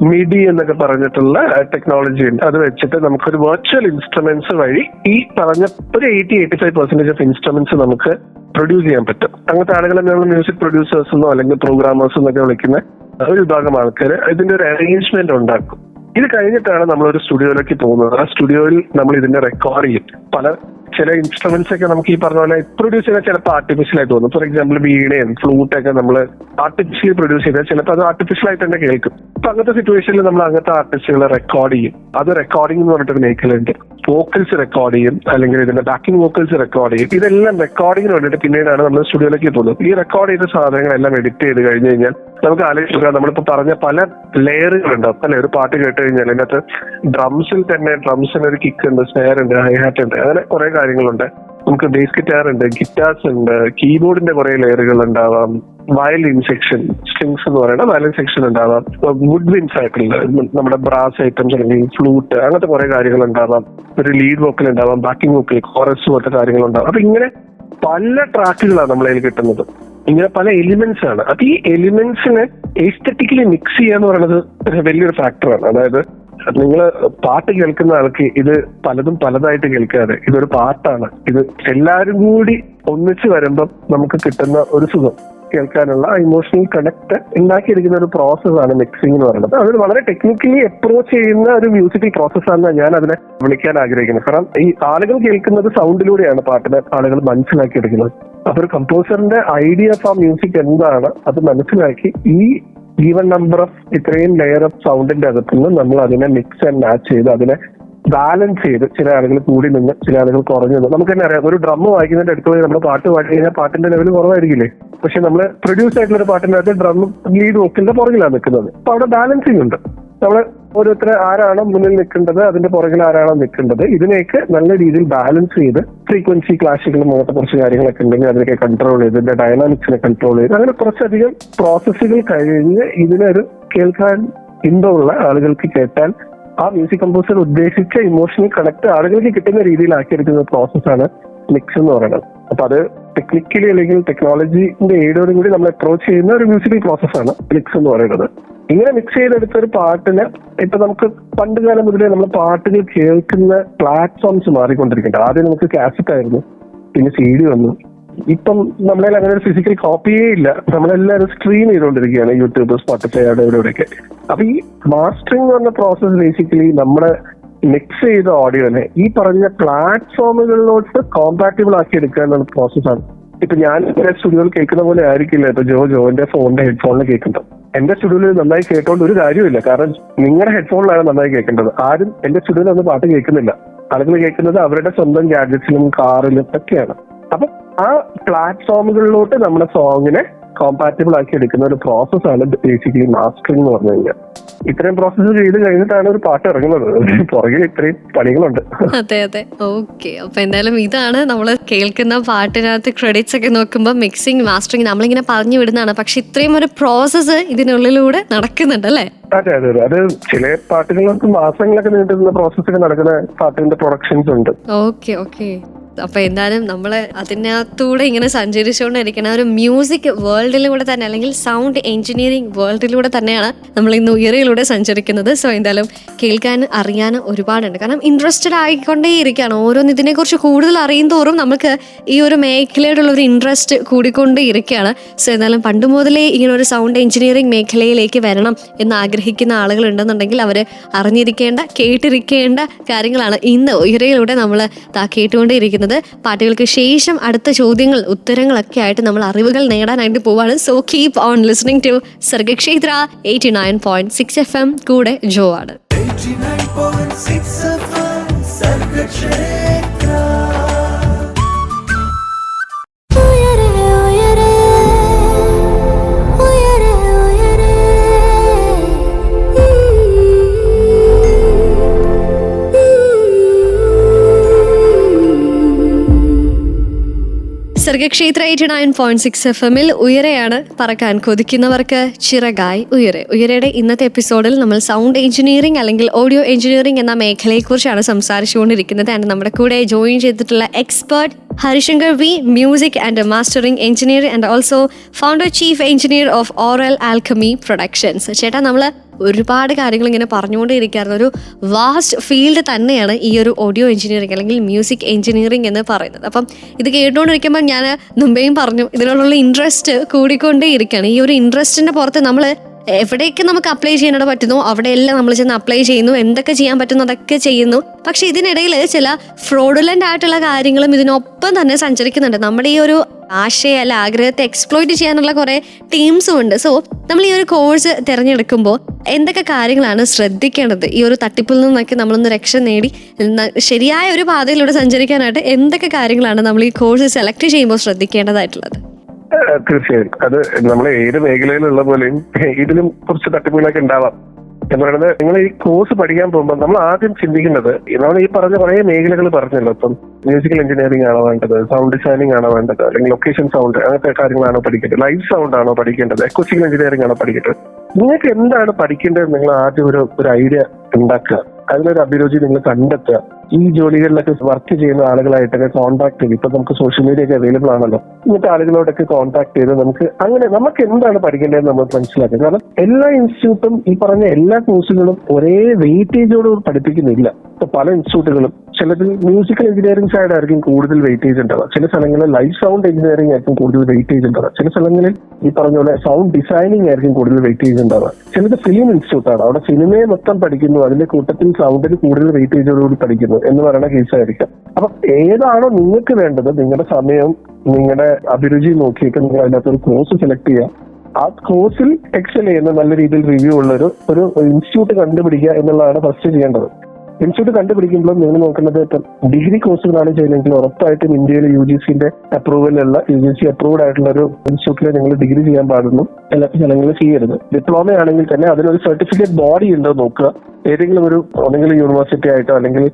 മിഡി എന്നൊക്കെ പറഞ്ഞിട്ടുള്ള ടെക്നോളജി ഉണ്ട്. അത് വെച്ചിട്ട് നമുക്കൊരു വെർച്വൽ ഇൻസ്ട്രുമെന്റ്സ് വഴി ഈ പറഞ്ഞ ഒരു 80-85% ഓഫ് ഇൻസ്ട്രുമെന്റ്സ് നമുക്ക് പ്രൊഡ്യൂസ് ചെയ്യാൻ പറ്റും. അങ്ങനത്തെ ആളുകളെ നമ്മൾ മ്യൂസിക് പ്രൊഡ്യൂസേഴ്സ് എന്നോ അല്ലെങ്കിൽ പ്രോഗ്രാമേഴ്സ് എന്നൊക്കെ വിളിക്കുന്ന ഒരു വിഭാഗം ആൾക്കാർ ഇതിന്റെ ഒരു അറേഞ്ച്മെന്റ് ഉണ്ടാക്കും. ഇത് കഴിഞ്ഞിട്ടാണ് നമ്മളൊരു സ്റ്റുഡിയോയിലേക്ക് പോകുന്നത്. ആ സ്റ്റുഡിയോയിൽ നമ്മൾ ഇതിന്റെ റെക്കോർഡ് ചെയ്യും. ചില ഇൻസ്ട്രുമെന്റ്സ് ഒക്കെ നമുക്ക് ഈ പറഞ്ഞ പോലെ പ്രൊഡ്യൂസ് ചെയ്താൽ ചിലപ്പോൾ ആർട്ടിഫിഷ്യൽ ആയിട്ട് തോന്നും. ഫോർ എക്സാമ്പിൾ വീണയും ഫ്ലൂട്ടൊക്കെ നമ്മൾ ആർട്ടിഫിഷ്യലി പ്രൊഡ്യൂസ് ചെയ്താൽ ചിലപ്പോൾ അത് ആർട്ടിഫിഷ്യൽ ആയിട്ട് തന്നെ കേൾക്കും. അപ്പൊ അങ്ങനത്തെ സിറ്റുവേഷനിൽ നമ്മൾ അങ്ങനത്തെ ആർട്ടിസ്റ്റുകളെ റെക്കോർഡ് ചെയ്യും. അത് റെക്കോർഡിംഗ് എന്ന് പറഞ്ഞിട്ടൊരു മേഖലയുണ്ട്. വോക്കൽസ് റെക്കോർഡ് ചെയ്യും, അല്ലെങ്കിൽ ഇതിന്റെ ബാക്കിംഗ് വോക്കൽസ് റെക്കോർഡ് ചെയ്യും. ഇതെല്ലാം റെക്കോർഡിങ്ങിന് വേണ്ടിയിട്ട് പിന്നീടാണ് നമ്മൾ സ്റ്റുഡിയോയിലേക്ക് പോകുന്നത്. ഈ റെക്കോർഡ് ചെയ്ത സാധനങ്ങളെല്ലാം എഡിറ്റ് ചെയ്ത് കഴിഞ്ഞ് കഴിഞ്ഞാൽ നമുക്ക് ആലോചിക്കുക, നമ്മളിപ്പോ പറഞ്ഞ പല ലെയറുകളുണ്ടാവും അല്ലെ. ഒരു പാട്ട് കേട്ട് കഴിഞ്ഞാൽ അതിനകത്ത് ഡ്രംസിൽ തന്നെ ഡ്രംസിന് ഒരു കിക്ക് ഉണ്ട്, സ്നെയർ ഉണ്ട്, ഹൈഹാറ്റ് ഉണ്ട്, അങ്ങനെ കുറെ കാര്യങ്ങളുണ്ട്. നമുക്ക് ബേസ് ഗിറ്റാർ ഉണ്ട്, ഗിറ്റാർസ് ഉണ്ട്, കീബോർഡിന്റെ കുറെ ലെയറുകൾ ഉണ്ടാവാം, വയലിൻ സെക്ഷൻ, സ്ട്രിങ്സ് എന്ന് പറയുന്ന വയലിൻ സെക്ഷൻ ഉണ്ടാവാം, വുഡ് വിൻസ് ആയിട്ടുള്ള നമ്മുടെ ബ്രാസ് ഐറ്റംസ് അല്ലെങ്കിൽ ഫ്ലൂട്ട്, അങ്ങനത്തെ കുറെ കാര്യങ്ങൾ ഉണ്ടാവാം, ഒരു ലീഡ് വോക്കൽ ഉണ്ടാവാം, ബാക്കിംഗ് വോക്കൽ, കോറസ് പോലത്തെ കാര്യങ്ങളുണ്ടാവാം. അപ്പൊ ഇങ്ങനെ പല ട്രാക്കുകളാണ് നമ്മളതിൽ കിട്ടുന്നത്. ഇങ്ങനെ പല എലിമെന്റ്സ് ആണ്. അപ്പൊ ഈ എലിമെന്റ്സിനെ എസ്തെറ്റിക്കലി മിക്സ് ചെയ്യാന്ന് പറയുന്നത് വലിയൊരു ഫാക്ടറാണ്. അതായത് നിങ്ങൾ പാട്ട് കേൾക്കുന്ന ആൾക്ക് ഇത് പലതും പലതായിട്ട് കേൾക്കാതെ ഇതൊരു പാട്ടാണ്, ഇത് എല്ലാവരും കൂടി ഒന്നിച്ച് വരുമ്പം നമുക്ക് കിട്ടുന്ന ഒരു സുഖം, കേൾക്കാനുള്ള ഇമോഷണൽ കണക്ട് ഉണ്ടാക്കിയിരിക്കുന്ന ഒരു പ്രോസസ്സാണ് മിക്സിംഗ് എന്ന് പറയുന്നത്. അത് വളരെ ടെക്നിക്കലി അപ്രോച്ച് ചെയ്യുന്ന ഒരു മ്യൂസിക്കൽ പ്രോസസ്സാണ് ഞാൻ അതിനെ വിളിക്കാൻ ആഗ്രഹിക്കുന്നത്. കാരണം ഈ ആളുകൾ കേൾക്കുന്നത് സൗണ്ടിലൂടെയാണ് പാട്ടിനെ ആളുകൾ മനസ്സിലാക്കിയെടുക്കുന്നത്. അപ്പൊ ഒരു കമ്പോസറിന്റെ ഐഡിയ ഓഫ് ആ മ്യൂസിക് എന്താണ് അത് മനസ്സിലാക്കി ഈ ഈവൻ നമ്പർ ഓഫ് ഇത്രയും ലെയർ ഓഫ് സൗണ്ടിന്റെ അകത്തുനിന്ന് നമ്മൾ അതിനെ മിക്സ് ആൻഡ് മാച്ച് ചെയ്ത് അതിനെ ബാലൻസ് ചെയ്ത് ചില ആളുകൾ കൂടി നിന്ന് ചില ആളുകൾ കുറഞ്ഞു നിന്ന്. നമുക്ക് തന്നെ അറിയാം, ഒരു ഡ്രം വായിക്കുന്നതിന്റെ അടുത്ത് പോയി നമ്മൾ പാട്ട് പാടി കഴിഞ്ഞാൽ പാട്ടിന്റെ ലെവൽ കുറവായിരിക്കില്ലേ. പക്ഷെ നമ്മൾ പ്രൊഡ്യൂസ് ആയിട്ടുള്ള ഒരു പാട്ടിന്റെ അകത്ത് ഡ്രം ലീഡ് വോക്കലിന്റെ പുറകിലാണ് നിൽക്കുന്നത്. അപ്പൊ അവിടെ ബാലൻസിങ് ഉണ്ട്. നമ്മൾ ഓരോരുത്തർ ആരാണോ മുന്നിൽ നിൽക്കേണ്ടത് അതിന്റെ പുറകിൽ ആരാണോ നിൽക്കേണ്ടത് ഇതിനെയൊക്കെ നല്ല രീതിയിൽ ബാലൻസ് ചെയ്ത് ഫ്രീക്വൻസി ക്ലാഷുകളും അങ്ങനത്തെ കുറച്ച് കാര്യങ്ങളൊക്കെ ഉണ്ടെങ്കിൽ അതിനൊക്കെ കൺട്രോൾ ചെയ്ത് ഇതിന്റെ ഡൈനാമിക്സിനെ കൺട്രോൾ ചെയ്ത് അങ്ങനെ കുറച്ചധികം പ്രോസസ്സുകൾ കഴിഞ്ഞ് ഇതിനൊരു കേൾക്കാൻ ഇമ്പമുള്ള ആളുകൾക്ക് കേട്ടാൽ ആ മ്യൂസിക് കമ്പോസർ ഉദ്ദേശിച്ച ഇമോഷണൽ കണക്ട് ആളുകൾക്ക് കിട്ടുന്ന രീതിയിലാക്കിയെടുക്കുന്ന പ്രോസസ്സാണ് മിക്സ് എന്ന് പറയുന്നത്. അപ്പൊ അത് ടെക്നിക്കലി അല്ലെങ്കിൽ ടെക്നോളജിന്റെ എയ്ഡോടും കൂടി നമ്മൾ അപ്രോച്ച് ചെയ്യുന്ന ഒരു മ്യൂസിക്കൽ പ്രോസസ്സാണ് മിക്സ് എന്ന് പറയുന്നത്. ഇങ്ങനെ മിക്സ് ചെയ്തെടുത്ത ഒരു പാട്ടിന് ഇപ്പൊ നമുക്ക് പണ്ട് കാലം മുതലേ നമ്മൾ പാട്ടുകൾ കേൾക്കുന്ന പ്ലാറ്റ്ഫോംസ് മാറിക്കൊണ്ടിരിക്കുന്നുണ്ട്. ആദ്യം നമുക്ക് കാസറ്റ് ആയിരുന്നു, പിന്നെ CD വന്നു. ഇപ്പം നമ്മളെ അങ്ങനെ ഒരു ഫിസിക്കൽ കോപ്പിയേ ഇല്ല, നമ്മളെല്ലാവരും സ്ട്രീം ചെയ്തുകൊണ്ടിരിക്കുകയാണ് യൂട്യൂബ്, സ്പോട്ടിഫൈ, അവിടെ ഇവിടെയൊക്കെ. അപ്പൊ ഈ മാസ്റ്ററിംഗ് എന്ന് പറഞ്ഞ പ്രോസസ് ബേസിക്കലി നമ്മുടെ മിക്സ് ചെയ്ത ഓഡിയോനെ ഈ പറഞ്ഞ പ്ലാറ്റ്ഫോമുകളിലോട്ട് കോമ്പാറ്റബിൾ ആക്കി എടുക്കുക എന്നുള്ള പ്രോസസ്സാണ്. ഇപ്പൊ ഞാൻ സ്റ്റുഡിയോയിൽ കേൾക്കുന്ന പോലെ ആയിരിക്കില്ല ഇപ്പൊ ജോന്റെ ഫോണിന്റെ ഹെഡ്ഫോണിൽ കേൾക്കുന്നത്. എന്റെ സ്റ്റുഡിയോയിൽ നന്നായി കേട്ടോണ്ട് ഒരു കാര്യമില്ല, കാരണം നിങ്ങളുടെ ഹെഡ്ഫോണിലാണ് നന്നായി കേൾക്കേണ്ടത്. ആരും എന്റെ സ്റ്റുഡിയോയിൽ ഒന്ന് പാട്ട് കേൾക്കുന്നില്ല. ആളുകൾ കേൾക്കുന്നത് അവരുടെ സ്വന്തം ഗാഡ്ജറ്റ്സിലും കാറിലും ഒക്കെയാണ്. അപ്പൊ ആ പ്ലാറ്റ്ഫോമുകളിലോട്ട് നമ്മുടെ സോങ്ങിനെ കോമ്പാറ്റബിൾ ആക്കി എടുക്കുന്ന ഒരു പ്രോസസ്സാണ് ബേസിക്കലി മാസ്റ്ററിംഗ് എന്ന് പറഞ്ഞു കഴിഞ്ഞാൽ. ഇത്രയും പ്രോസസ്സ് ചെയ്ത് കഴിഞ്ഞിട്ടാണ് ഒരു പാട്ട് ഇറങ്ങുന്നത്. പുറകിൽ ഇത്രയും പണികളുണ്ട്. അതെ അതെ, ഓക്കെ. അപ്പൊ എന്തായാലും ഇതാണ് നമ്മൾ കേൾക്കുന്ന പാട്ടിനകത്ത് ക്രെഡിറ്റ്സ് ഒക്കെ നോക്കുമ്പോൾ മിക്സിംഗ്, മാസ്റ്ററിംഗ് നമ്മളിങ്ങനെ പറഞ്ഞു വിടുന്നതാണ്. പക്ഷെ ഇത്രയും ഒരു പ്രോസസ്സ് ഇതിനുള്ളിലൂടെ നടക്കുന്നുണ്ട് അല്ലേ? അതെ അതെ അതെ. അത് ചില പാട്ടുകൾക്ക് മാസങ്ങളൊക്കെ നീണ്ടുന്ന പ്രോസസ്സൊക്കെ നടക്കുന്ന പാട്ടിന്റെ പ്രൊഡക്ഷൻസ് ഉണ്ട്. Okay okay. അപ്പൊ എന്തായാലും നമ്മൾ അതിനകത്തൂടെ ഇങ്ങനെ സഞ്ചരിച്ചുകൊണ്ടിരിക്കുന്ന ഒരു മ്യൂസിക് വേൾഡിലൂടെ തന്നെ, അല്ലെങ്കിൽ സൗണ്ട് എഞ്ചിനീയറിംഗ് വേൾഡിലൂടെ തന്നെയാണ് നമ്മൾ ഇന്ന് ഉയരയിലൂടെ സഞ്ചരിക്കുന്നത്. സോ എന്തായാലും കേൾക്കാൻ അറിയാൻ ഒരുപാടുണ്ട്. കാരണം ഇൻട്രസ്റ്റഡ് ആയിക്കൊണ്ടേയിരിക്കുകയാണ്. ഓരോന്ന് ഇതിനെക്കുറിച്ച് കൂടുതൽ അറിയും തോറും നമുക്ക് ഈ ഒരു മേഖലയോടുള്ള ഒരു ഇൻട്രസ്റ്റ് കൂടിക്കൊണ്ടേയിരിക്കുകയാണ്. സോ എന്തായാലും പണ്ട് മുതലേ ഇങ്ങനെ ഒരു സൗണ്ട് എഞ്ചിനീയറിംഗ് മേഖലയിലേക്ക് വരണം എന്ന് ആഗ്രഹിക്കുന്ന ആളുകൾ ഉണ്ടെന്നുണ്ടെങ്കിൽ അവർ അറിഞ്ഞിരിക്കേണ്ട, കേട്ടിരിക്കേണ്ട കാര്യങ്ങളാണ് ഇന്ന് ഉയരയിലൂടെ നമ്മൾ കേട്ടുകൊണ്ടേയിരിക്കുന്നത്. പാട്ടുകൾക്ക് ശേഷം അടുത്ത ചോദ്യങ്ങൾ, ഉത്തരങ്ങളൊക്കെ ആയിട്ട് നമ്മൾ അറിവുകൾ നേടാനായിട്ട് പോവാണ്. So keep on listening to Sargakshetra 89.6 FM. കൂടെ ജോ ആണ്. 89.6 FM, സർഗക്ഷേത്ര. സർഗക്ഷേത്ര 89.6 FM-ൽ ഉയരെയാണ് പറക്കാൻ കൊതിക്കുന്നവർക്ക് ചിറകായി ഉയരെ. ഉയരയുടെ ഇന്നത്തെ എപ്പിസോഡിൽ നമ്മൾ സൗണ്ട് എഞ്ചിനീയറിംഗ് അല്ലെങ്കിൽ ഓഡിയോ എഞ്ചിനീയറിംഗ് എന്ന മേഖലയെക്കുറിച്ചാണ് സംസാരിച്ചുകൊണ്ടിരിക്കുന്നത്. ആൻഡ് നമ്മുടെ കൂടെ ജോയിൻ ചെയ്തിട്ടുള്ള expert Harishankar V, music and mastering engineer and also founder chief engineer of Aural Alchemy Productions. ചേട്ടാ, നമ്മൾ ഒരുപാട് കാര്യങ്ങൾ ഇങ്ങനെ പറഞ്ഞുകൊണ്ടേയിരിക്കുകയായിരുന്നു. ഒരു വാസ്റ്റ് ഫീൽഡ് തന്നെയാണ് ഈ ഒരു ഓഡിയോ എഞ്ചിനീയറിംഗ് അല്ലെങ്കിൽ മ്യൂസിക് എഞ്ചിനീയറിംഗ് എന്ന് പറയുന്നത്. അപ്പം ഇത് കേട്ടുകൊണ്ടിരിക്കുമ്പോൾ ഞാൻ മുമ്പേയും പറഞ്ഞു, ഇതിനുള്ള ഇൻട്രസ്റ്റ് കൂടിക്കൊണ്ടേ ഇരിക്കുകയാണ്. ഈ ഒരു ഇൻട്രസ്റ്റിൻ്റെ പുറത്ത് നമ്മൾ എവിടെയൊക്കെ നമുക്ക് അപ്ലൈ ചെയ്യാനായിട്ട് പറ്റുന്നു അവിടെയെല്ലാം നമ്മൾ ചെന്ന് അപ്ലൈ ചെയ്യുന്നു, എന്തൊക്കെ ചെയ്യാൻ പറ്റുന്നു അതൊക്കെ ചെയ്യുന്നു. പക്ഷെ ഇതിനിടയിൽ ചില ഫ്രോഡുലൻ്റ് ആയിട്ടുള്ള കാര്യങ്ങളും ഇതിനൊപ്പം തന്നെ സഞ്ചരിക്കുന്നുണ്ട്. നമ്മുടെ ഈ ഒരു ആശയ അല്ല ആഗ്രഹത്തെ എക്സ്പ്ലോയിറ്റ് ചെയ്യാനുള്ള കുറേ ടീംസും ഉണ്ട്. സോ നമ്മൾ ഈ ഒരു കോഴ്സ് തിരഞ്ഞെടുക്കുമ്പോൾ എന്തൊക്കെ കാര്യങ്ങളാണ് ശ്രദ്ധിക്കേണ്ടത്? ഈ ഒരു തട്ടിപ്പിൽ നിന്നൊക്കെ നമ്മളൊന്ന് രക്ഷ നേടി ശരിയായ ഒരു പാതയിലൂടെ സഞ്ചരിക്കാനായിട്ട് എന്തൊക്കെ കാര്യങ്ങളാണ് നമ്മൾ ഈ കോഴ്സ് സെലക്ട് ചെയ്യുമ്പോൾ ശ്രദ്ധിക്കേണ്ടതായിട്ടുള്ളത്? തീർച്ചയായും അത് നമ്മൾ ഏത് മേഖലയിലുള്ള പോലെയും ഇതിലും കുറച്ച് തട്ടിപ്പുകളൊക്കെ ഉണ്ടാവാം. എന്ന് പറയുന്നത്, നിങ്ങൾ ഈ കോഴ്സ് പഠിക്കാൻ പോകുമ്പോൾ നമ്മൾ ആദ്യം ചിന്തിക്കുന്നത്, നമ്മൾ ഈ പറഞ്ഞ കുറേ മേഖലകൾ പറഞ്ഞല്ലോ. ഇപ്പം മ്യൂസിക്കൽ എഞ്ചിനീയറിംഗ് ആണോ വേണ്ടത്, സൗണ്ട് ഡിസൈനിങ് ആണോ വേണ്ടത്, അല്ലെങ്കിൽ ലൊക്കേഷൻ സൗണ്ട് അങ്ങനത്തെ കാര്യങ്ങളാണോ പഠിക്കേണ്ടത്, ലൈവ് സൗണ്ട് ആണോ പഠിക്കേണ്ടത്, അക്കോസ്റ്റിക് എഞ്ചിനീയറിംഗ് ആണോ പഠിക്കേണ്ടത്, നിങ്ങൾക്ക് എന്താണ് പഠിക്കേണ്ടത് നിങ്ങൾ ആദ്യം ഒരു ഐഡിയ ഉണ്ടാക്കുക. അതിനൊരു അഭിരുചി നിങ്ങൾ കണ്ടെത്തുക. ഈ ജോലികളിലൊക്കെ വർക്ക് ചെയ്യുന്ന ആളുകളായിട്ടൊക്കെ കോൺടാക്ട് ചെയ്ത്, ഇപ്പൊ നമുക്ക് സോഷ്യൽ മീഡിയ ഒക്കെ അവൈലബിൾ ആണല്ലോ, ഇങ്ങനത്തെ ആളുകളോടൊക്കെ കോൺടാക്ട് ചെയ്ത് നമുക്ക് എന്താണ് പഠിക്കേണ്ടതെന്ന് നമ്മൾ മനസ്സിലാക്കുക. കാരണം എല്ലാ ഇൻസ്റ്റിറ്റ്യൂട്ടും ഈ പറഞ്ഞ എല്ലാ കോഴ്സുകളും ഒരേ വെയിറ്റേജോട് പഠിപ്പിക്കുന്നില്ല. ഇപ്പൊ പല ഇൻസ്റ്റിറ്റ്യൂട്ടുകളും ചിലതിൽ മ്യൂസിക്കൽ എഞ്ചിനീയറിംഗ് സൈഡ് ആയിരിക്കും കൂടുതൽ വെയിറ്റേജ് ഉണ്ടാവുക, ചില സ്ഥലങ്ങളിൽ ലൈവ് സൗണ്ട് എഞ്ചിനീയറിംഗ് ആയിരിക്കും കൂടുതൽ വെയിറ്റേജ് ഉണ്ടാവുക, ചില സ്ഥലങ്ങളിൽ ഈ പറഞ്ഞ പോലെ സൗണ്ട് ഡിസൈനിങ് ആയിരിക്കും കൂടുതൽ വെയിറ്റേജ് ഉണ്ടാവുക. ചിലത് ഫിലിം ഇൻസ്റ്റിറ്റ്യൂട്ടാണ്, അവിടെ സിനിമയെ മൊത്തം പഠിക്കുന്നു, അതിന്റെ കൂട്ടത്തിൽ സൗണ്ടിന് കൂടുതൽ വെയിറ്റേജോടുകൂടി പഠിക്കുന്നു എന്ന് പറയുന്ന കേസായിരിക്കാം. അപ്പൊ ഏതാണോ നിങ്ങൾക്ക് വേണ്ടത്, നിങ്ങളുടെ സമയവും നിങ്ങളുടെ അഭിരുചി നോക്കിയിട്ട് നിങ്ങൾ അതിനകത്തൊരു കോഴ്സ് സെലക്ട് ചെയ്യുക. ആ കോഴ്സിൽ എക്സൽ ചെയ്യുന്ന നല്ല രീതിയിൽ റിവ്യൂ ഉള്ള ഒരു ഇൻസ്റ്റിറ്റ്യൂട്ട് കണ്ടുപിടിക്കുക എന്നുള്ളതാണ് ഫസ്റ്റ് ചെയ്യേണ്ടത്. ഇൻസ്റ്റിറ്റ്യൂട്ട് കണ്ടുപിടിക്കുമ്പോൾ നിങ്ങൾ നോക്കേണ്ടത്, ഇപ്പം ഡിഗ്രി കോഴ്സുകളാണ് ചെയ്യുന്നതെങ്കിൽ ഉറപ്പായിട്ടും ഇന്ത്യയിൽ UGCന്റെ അപ്രൂവലുള്ള UGC അപ്രൂവ്ഡ് ആയിട്ടുള്ള ഒരു ഇൻസ്റ്റിറ്റ്യൂട്ടിൽ നിങ്ങൾ ഡിഗ്രി ചെയ്യാൻ പാടുന്നു. എല്ലാ സ്ഥലങ്ങളും ചെയ്യരുത്. ഡിപ്ലോമ ആണെങ്കിൽ തന്നെ അതിനൊരു സർട്ടിഫിക്കറ്റ് ബോഡി ഉണ്ടോ നോക്കുക. ഏതെങ്കിലും ഒന്നെങ്കിൽ യൂണിവേഴ്സിറ്റി ആയിട്ടോ അല്ലെങ്കിൽ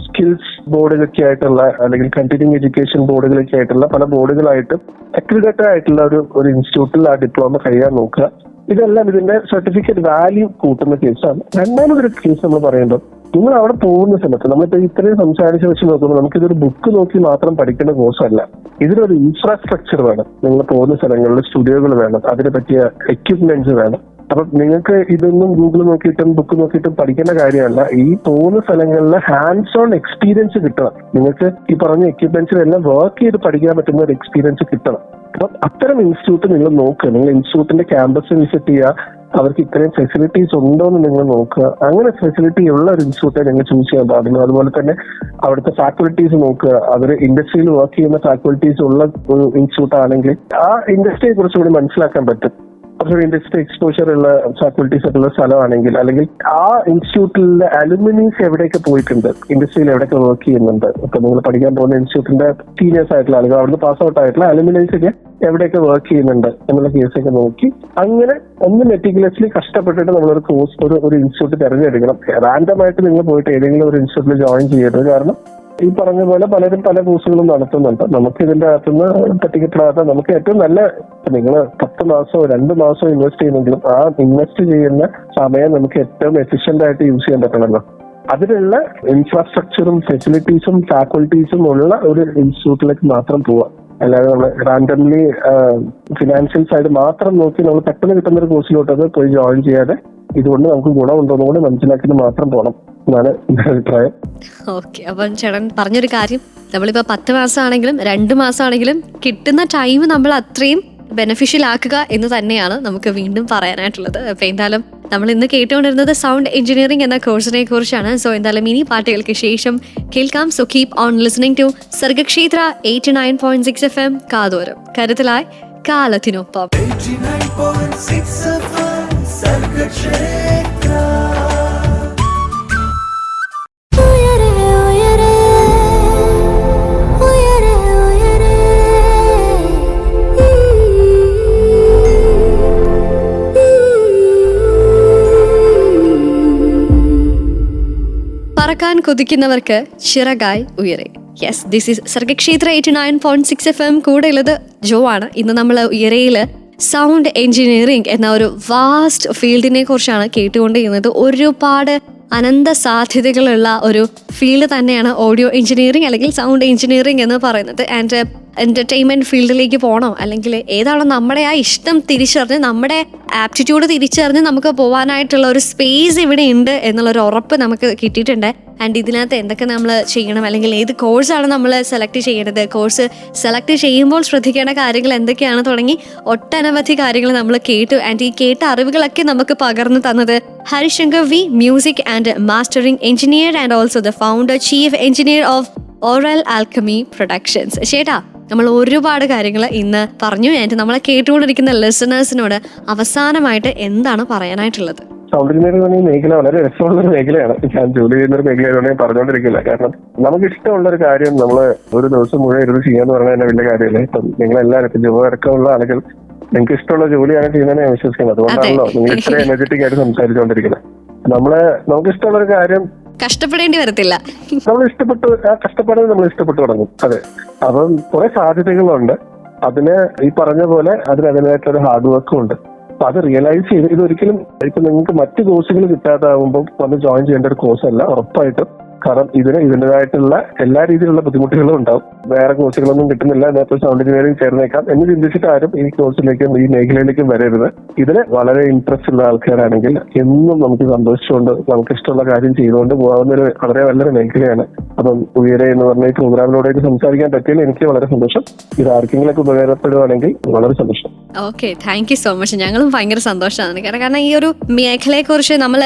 സ്കിൽസ് ബോർഡുകളൊക്കെ ആയിട്ടുള്ള അല്ലെങ്കിൽ കണ്ടിന്യൂയിങ് എഡ്യൂക്കേഷൻ ബോർഡുകളൊക്കെ ആയിട്ടുള്ള പല ബോർഡുകളായിട്ട് അക്രിഡേറ്റഡ് ആയിട്ടുള്ള ഒരു ഇൻസ്റ്റിറ്റ്യൂട്ടിൽ ആ ഡിപ്ലോമ കഴിയാൻ നോക്കുക. ഇതെല്ലാം ഇതിന്റെ സർട്ടിഫിക്കറ്റ് വാല്യൂ കൂട്ടുന്ന കേസാണ്. രണ്ടാമതൊരു കേസ് നമ്മൾ പറയുമ്പോൾ, നിങ്ങൾ അവിടെ പോകുന്ന സമയത്ത് നമ്മളിപ്പോ ഇത്രയും സംസാരിച്ച് വെച്ച് നോക്കുമ്പോൾ നമുക്കിതൊരു ബുക്ക് നോക്കി മാത്രം പഠിക്കേണ്ട കോഴ്സല്ല. ഇതിനൊരു ഇൻഫ്രാസ്ട്രക്ചർ വേണം. നിങ്ങൾ പോകുന്ന സ്ഥലങ്ങളിൽ സ്റ്റുഡിയോകൾ വേണം, അതിനെ പറ്റിയ എക്യുപ്മെന്റ്സ് വേണം. അപ്പൊ നിങ്ങൾക്ക് ഇതൊന്നും ഗൂഗിൾ നോക്കിയിട്ടും ബുക്ക് നോക്കിയിട്ടും പഠിക്കേണ്ട കാര്യമല്ല. ഈ പോകുന്ന സ്ഥലങ്ങളിലെ ഹാൻഡ്സ് ഓൺ എക്സ്പീരിയൻസ് കിട്ടണം. നിങ്ങൾക്ക് ഈ പറഞ്ഞ എക്യുപ്മെന്റ്സിലെല്ലാം വർക്ക് ചെയ്ത് പഠിക്കാൻ പറ്റുന്ന ഒരു എക്സ്പീരിയൻസ് കിട്ടണം. അപ്പൊ അത്തരം ഇൻസ്റ്റിറ്റ്യൂട്ട് നിങ്ങൾ നോക്കുക. നിങ്ങൾ ഇൻസ്റ്റിറ്റ്യൂട്ടിന്റെ ക്യാമ്പസ് വിസിറ്റ് ചെയ്യുക, അവർക്ക് ഇത്രയും ഫെസിലിറ്റീസ് ഉണ്ടോ എന്ന് നിങ്ങൾ നോക്കുക. അങ്ങനെ ഫെസിലിറ്റി ഉള്ള ഒരു ഇൻസ്റ്റിറ്റ്യൂട്ടെ നിങ്ങൾ ചൂസ് ചെയ്യാൻ പാടുള്ളൂ. അതുപോലെ തന്നെ അവിടുത്തെ ഫാക്കൽറ്റീസ് നോക്കുക. അവർ ഇൻഡസ്ട്രിയിൽ വർക്ക് ചെയ്യുന്ന ഫാക്കൽറ്റീസ് ഉള്ള ഒരു ഇൻസ്റ്റിറ്റ്യൂട്ട് ആണെങ്കിൽ ആ ഇൻഡസ്ട്രിയെ കുറിച്ചുകൂടി മനസ്സിലാക്കാൻ പറ്റും. കുറച്ചൊരു ഇൻഡസ്ട്രി എക്സ്പോഷർ ഉള്ള ഫാക്കൽറ്റീസ് ഉള്ള സ്ഥലമാണെങ്കിൽ, അല്ലെങ്കിൽ ആ ഇൻസ്റ്റിറ്റ്യൂട്ടിലെ അലുമിനീസ് എവിടെയൊക്കെ പോയിട്ടുണ്ട്, ഇൻഡസ്ട്രിയിൽ എവിടെയൊക്കെ വർക്ക് ചെയ്യുന്നുണ്ട്. ഇപ്പൊ നിങ്ങൾ പഠിക്കാൻ പോകുന്ന ഇൻസ്റ്റിറ്റ്യൂട്ടിന്റെ സീനിയേഴ്സ് ആയിട്ടുള്ള ആളുകൾ, അവിടുന്ന് പാസ് ഔട്ട് ആയിട്ടുള്ള അലുമിനീസ് ഒക്കെ എവിടെയൊക്കെ വർക്ക് ചെയ്യുന്നുണ്ട് എന്നുള്ള കേസൊക്കെ നോക്കി അങ്ങനെ ഒന്ന് മെറ്റിക്കുലസ്ലി കഷ്ടപ്പെട്ടിട്ട് നമ്മളൊരു കോഴ്സ് ഒരു ഇൻസ്റ്റിറ്റ്യൂട്ട് തിരഞ്ഞെടുക്കണം. റാൻഡമായിട്ട് നിങ്ങൾ പോയിട്ട് ഏതെങ്കിലും ഒരു ഇൻസ്റ്റിറ്റ്യൂട്ടിൽ ജോയിൻ ചെയ്യരുത്. കാരണം ഈ പറഞ്ഞ പോലെ പലരും പല കോഴ്സുകളും നടത്തുന്നുണ്ട്. നമുക്ക് ഇതിന്റെ അകത്തുനിന്ന് പറ്റിക്കപ്പെടാത്ത, നമുക്ക് ഏറ്റവും നല്ല, നിങ്ങൾ 10 മാസമോ 2 മാസമോ ഇൻവെസ്റ്റ് ചെയ്യുന്നെങ്കിലും ആ ഇൻവെസ്റ്റ് ചെയ്യുന്ന സമയം നമുക്ക് ഏറ്റവും എഫിഷ്യന്റ് ആയിട്ട് യൂസ് ചെയ്യാൻ പറ്റണമല്ലോ. അതിനുള്ള ഇൻഫ്രാസ്ട്രക്ചറും ഫെസിലിറ്റീസും ഫാക്കൽറ്റീസും ഉള്ള ഒരു ഇൻസ്റ്റിറ്റ്യൂട്ടിലേക്ക് മാത്രം പോവാം. അല്ലാതെ നമ്മൾ റാൻഡംലി ഫിനാൻഷ്യൽ സൈഡ് മാത്രം നോക്കി നമ്മൾ പെട്ടെന്ന് കിട്ടുന്ന ഒരു കോഴ്സിലോട്ടത് പോയി ജോയിൻ ചെയ്യാതെ ഇതുകൊണ്ട് നമുക്ക് ഗുണമുണ്ടോന്ന് കൂടി മനസ്സിലാക്കിയിട്ട് മാത്രം പോകണം എന്നാണ് എന്റെ അഭിപ്രായം. ഓക്കെ, അപ്പം ചേട്ടൻ പറഞ്ഞൊരു കാര്യം, നമ്മളിപ്പോൾ 10 മാസമാണെങ്കിലും 2 മാസമാണെങ്കിലും കിട്ടുന്ന ടൈം നമ്മൾ അത്രയും ബെനഫിഷ്യൽ ആക്കുക എന്ന് തന്നെയാണ് നമുക്ക് വീണ്ടും പറയാനായിട്ടുള്ളത്. അപ്പോൾ എന്തായാലും നമ്മൾ ഇന്ന് കേട്ടുകൊണ്ടിരുന്നത് സൗണ്ട് എഞ്ചിനീയറിംഗ് എന്ന കോഴ്സിനെ കുറിച്ചാണ്. സോ എന്തായാലും ഇനി പാട്ടുകൾക്ക് ശേഷം കേൾക്കാം. So keep on listening to Sargakshetra 89.6 FM കാതോരം, കരുതലായി കാലത്തിനൊപ്പം. 89.6 FM സർഗക്ഷേത്ര. പറക്കാൻ കൊതിക്കുന്നവർക്ക് ചിറകായി ഉയരെ. Yes, this is Sargakshetra 89.6 FM. കൂടെ ഉള്ളത് ജോ ആണ്. ഇന്ന് നമ്മൾ ഉയരയിൽ സൗണ്ട് എഞ്ചിനീയറിംഗ് എന്ന ഒരു വാസ്റ്റ് ഫീൽഡിനെ കുറിച്ചാണ് കേട്ടുകൊണ്ടിരിക്കുന്നത്. ഒരുപാട് അനന്ത സാധ്യതകളുള്ള ഒരു ഫീൽഡ് തന്നെയാണ് ഓഡിയോ എഞ്ചിനീയറിംഗ് അല്ലെങ്കിൽ സൗണ്ട് എഞ്ചിനീയറിംഗ് എന്ന് പറയുന്നത്. ആൻഡ് എൻ്റർടൈൻമെൻറ്റ് ഫീൽഡിലേക്ക് പോകണോ അല്ലെങ്കിൽ ഏതാണോ നമ്മുടെ ആ ഇഷ്ടം തിരിച്ചറിഞ്ഞ് നമ്മുടെ ആപ്റ്റിറ്റ്യൂഡ് തിരിച്ചറിഞ്ഞ് നമുക്ക് പോകാനായിട്ടുള്ള ഒരു സ്പേസ് ഇവിടെ ഉണ്ട് എന്നുള്ളൊരു ഉറപ്പ് നമുക്ക് കിട്ടിയിട്ടുണ്ട്. ആൻഡ് ഇതിനകത്ത് എന്തൊക്കെ നമ്മൾ ചെയ്യണം അല്ലെങ്കിൽ ഏത് കോഴ്സാണ് നമ്മൾ സെലക്ട് ചെയ്യേണ്ടത്, കോഴ്സ് സെലക്ട് ചെയ്യുമ്പോൾ ശ്രദ്ധിക്കേണ്ട കാര്യങ്ങൾ എന്തൊക്കെയാണ് തുടങ്ങി ഒട്ടനവധി കാര്യങ്ങൾ നമ്മൾ കേട്ടു. ആൻഡ് ഈ കേട്ട അറിവുകളൊക്കെ നമുക്ക് പകർന്നു തന്നത് Harishankar V, music and mastering engineer and also the founder chief engineer of Aural Alchemy Productions. ചേട്ടാ, നമ്മൾ ഒരുപാട് കാര്യങ്ങൾ ഇന്ന് പറഞ്ഞു. ആൻഡ് നമ്മളെ കേട്ടുകൊണ്ടിരിക്കുന്ന ലിസണേഴ്സിനോട് അവസാനമായിട്ട് എന്താണ് പറയാനായിട്ടുള്ളത്? സൗണ്ട് എഞ്ചിനീയറിംഗ് ഈ മേഖല വളരെ രസമുള്ള ഒരു മേഖലയാണ്. ഞാൻ ജോലി ചെയ്യുന്ന ഒരു മേഖലയാണ് ഞാൻ പറഞ്ഞുകൊണ്ടിരിക്കില്ല. കാരണം നമുക്ക് ഇഷ്ടമുള്ള ഒരു കാര്യം നമ്മൾ ഒരു ദിവസം മുഴുവൻ ഇരുന്ന് ചെയ്യാന്ന് പറഞ്ഞാൽ തന്നെ വലിയ കാര്യമല്ലേ. ഇപ്പം നിങ്ങളെല്ലാവരും ഇപ്പം ജോലി അടക്കമുള്ള ആളുകൾ നിങ്ങൾക്ക് ഇഷ്ടമുള്ള ജോലിയാണ് ചെയ്യുന്നതെന്ന് ഞാൻ വിശ്വസിക്കുന്നത്. അതുകൊണ്ടാണല്ലോ നിങ്ങൾ ഇത്ര എനർജറ്റിക് ആയിട്ട് സംസാരിച്ചുകൊണ്ടിരിക്കുന്നത്. നമുക്ക് ഇഷ്ടമുള്ള ഒരു കാര്യം കഷ്ടപ്പെടേണ്ടി വരത്തില്ല. നമ്മൾ ഇഷ്ടപ്പെട്ടു, ആ കഷ്ടപ്പാട് നമ്മൾ ഇഷ്ടപ്പെട്ടു തുടങ്ങും. അതെ, അപ്പം കുറെ സാധ്യതകളുണ്ട്. അതിന് ഈ പറഞ്ഞ പോലെ അതിനതിനായിട്ടൊരു ഹാർഡ് വർക്കും ഉണ്ട്. അപ്പൊ അത് റിയലൈസ് ചെയ്ത് ഇതൊരിക്കലും ഇപ്പൊ നിങ്ങൾക്ക് മറ്റു കോഴ്സുകൾ കിട്ടാതാവുമ്പോൾ വന്ന് ജോയിൻ ചെയ്യേണ്ട ഒരു കോഴ്സ് അല്ല ഉറപ്പായിട്ടും. കാരണം ഇതിൻ്റെതായിട്ടുള്ള എല്ലാ രീതിയിലുള്ള ബുദ്ധിമുട്ടുകളും ഉണ്ടാവും. വേറെ കോഴ്സുകളൊന്നും കിട്ടുന്നില്ല, നേരത്തെ സൗണ്ട് എഞ്ചിനീയറിംഗ് ചേർന്നേക്കാം എന്ന് ചിന്തിച്ചിട്ട് ആരും ഈ കോഴ്സിലേക്കും ഈ മേഖലയിലേക്കും വരരുത്. ഇതിന് വളരെ ഇൻട്രസ്റ്റ് ഉള്ള ആൾക്കാരാണെങ്കിൽ എന്നും നമുക്ക് സന്തോഷിച്ചുകൊണ്ട് നമുക്ക് ഇഷ്ടമുള്ള കാര്യം ചെയ്തുകൊണ്ട് പോകാവുന്ന ഒരു വളരെ നല്ലൊരു മേഖലയാണ്. അപ്പം ഉയരെ എന്ന് പറഞ്ഞ ഈ പ്രോഗ്രാമിലൂടെ സംസാരിക്കാൻ പറ്റിയാൽ എനിക്ക് വളരെ സന്തോഷം. ഇത് ആർക്കെങ്കിലൊക്കെ ഉപകാരപ്പെടുവാണെങ്കിൽ വളരെ സന്തോഷം. Okay, thank you so much. ഞങ്ങളും ഭയങ്കര സന്തോഷമാണ്. കാരണം ഈ ഒരു മേഖലയെ കുറിച്ച് നമ്മൾ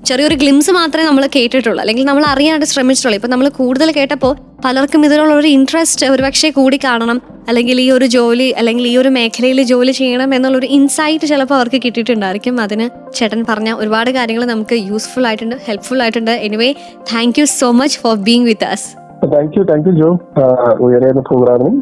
ചെറിയൊരു ഗ്ലിംസ് മാത്രമേ നമ്മൾ കേട്ടിട്ടുള്ളൂ അല്ലെങ്കിൽ നമ്മൾ അറിയാനായിട്ട് ശ്രമിച്ചിട്ടുള്ളൂ. ഇപ്പം നമ്മൾ കൂടുതൽ കേട്ടപ്പോൾ പലർക്കും ഇതിലുള്ള ഒരു ഇൻട്രസ്റ്റ് ഒരുപക്ഷെ കൂടി കാണണം, അല്ലെങ്കിൽ ഈ ഒരു ജോലി അല്ലെങ്കിൽ ഈ ഒരു മേഖലയിൽ ജോലി ചെയ്യണം എന്നുള്ളൊരു ഇൻസൈറ്റ് ചിലപ്പോൾ അവർക്ക് കിട്ടിയിട്ടുണ്ടായിരിക്കും. അതിന് ചേട്ടൻ പറഞ്ഞ ഒരുപാട് കാര്യങ്ങൾ നമുക്ക് യൂസ്ഫുൾ ആയിട്ടുണ്ട്, ഹെൽപ്ഫുൾ ആയിട്ടുണ്ട്. Anyway, thank you so much for being with us. Thank you Jo. Uyare പ്രോഗ്രാമിനും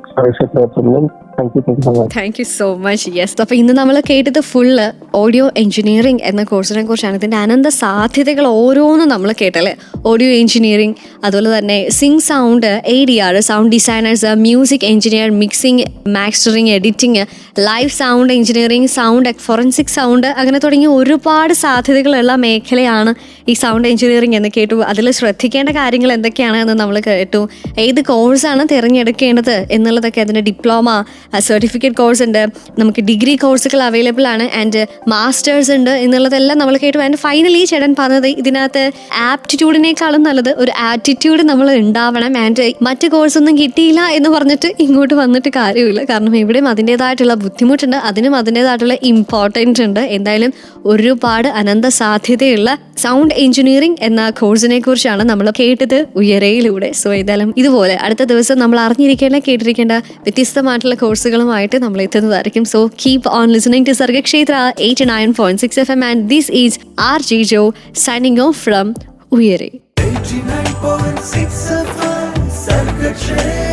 thank you so much. Yes, അപ്പോൾ ഇന്ന് നമ്മൾ കേട്ടത് ഫുള്ള് ഓഡിയോ എഞ്ചിനീയറിംഗ് എന്ന കോഴ്സിനെ കുറിച്ചാണ്. ഇതിൻ്റെ അനന്ത സാധ്യതകൾ ഓരോന്നും നമ്മൾ കേട്ടല്ലേ. ഓഡിയോ എഞ്ചിനീയറിംഗ്, അതുപോലെ തന്നെ Singh sound, ADR, sound designers, music engineer, mixing, mastering, editing, live sound engineering, sound forensic sound, അങ്ങനെ തുടങ്ങി ഒരുപാട് സാധ്യതകളുള്ള മേഖലയാണ് ഈ സൗണ്ട് എഞ്ചിനീയറിംഗ് എന്ന് കേട്ടു. അതിൽ ശ്രദ്ധിക്കേണ്ട കാര്യങ്ങൾ എന്തൊക്കെയാണ് എന്ന് നമ്മൾ കേട്ടു. ഏത് കോഴ്സാണ് തിരഞ്ഞെടുക്കേണ്ടത് എന്നുള്ളതൊക്കെ, അതിൻ്റെ ഡിപ്ലോമ, സർട്ടിഫിക്കറ്റ് കോഴ്സ് ഉണ്ട്, നമുക്ക് ഡിഗ്രി കോഴ്സുകൾ അവൈലബിൾ ആണ്, ആൻഡ് മാസ്റ്റേഴ്സ് ഉണ്ട് എന്നുള്ളതെല്ലാം നമ്മൾ കേട്ടു. ആൻഡ് ഫൈനലി ചേട്ടൻ പറഞ്ഞത് ഇതിനകത്ത് ആപ്റ്റിറ്റ്യൂഡിനേക്കാളും നല്ലത് ഒരു ആറ്റിറ്റ്യൂഡ് നമ്മൾ ഉണ്ടാവണം. ആൻഡ് മറ്റ് കോഴ്സൊന്നും കിട്ടിയില്ല എന്ന് പറഞ്ഞിട്ട് ഇങ്ങോട്ട് വന്നിട്ട് കാര്യമില്ല. കാരണം ഇവിടെയും അതിൻ്റെതായിട്ടുള്ള ബുദ്ധിമുട്ടുണ്ട്, അതിനും അതിൻ്റെതായിട്ടുള്ള ഇമ്പോർട്ടൻറ്റ് ഉണ്ട്. എന്തായാലും ഒരുപാട് അനന്ത സാധ്യതയുള്ള സൗണ്ട് എഞ്ചിനീയറിംഗ് എന്ന കോഴ്സിനെ കുറിച്ചാണ് നമ്മൾ കേട്ടത് ഉയരയിലൂടെ. സോ ഏതായാലും ഇതുപോലെ അടുത്ത ദിവസം നമ്മൾ അറിഞ്ഞിരിക്കേണ്ട കേട്ടിരിക്കേണ്ട വ്യത്യസ്തമായിട്ടുള്ള കോഴ്സുകളുമായിട്ട് നമ്മൾ എത്തുന്നതായിരിക്കും. So keep on listening to Sargakshetra 89.6 FM and this is RJ Jo signing off from Uyere. 89.6 FM, Sargaksheta.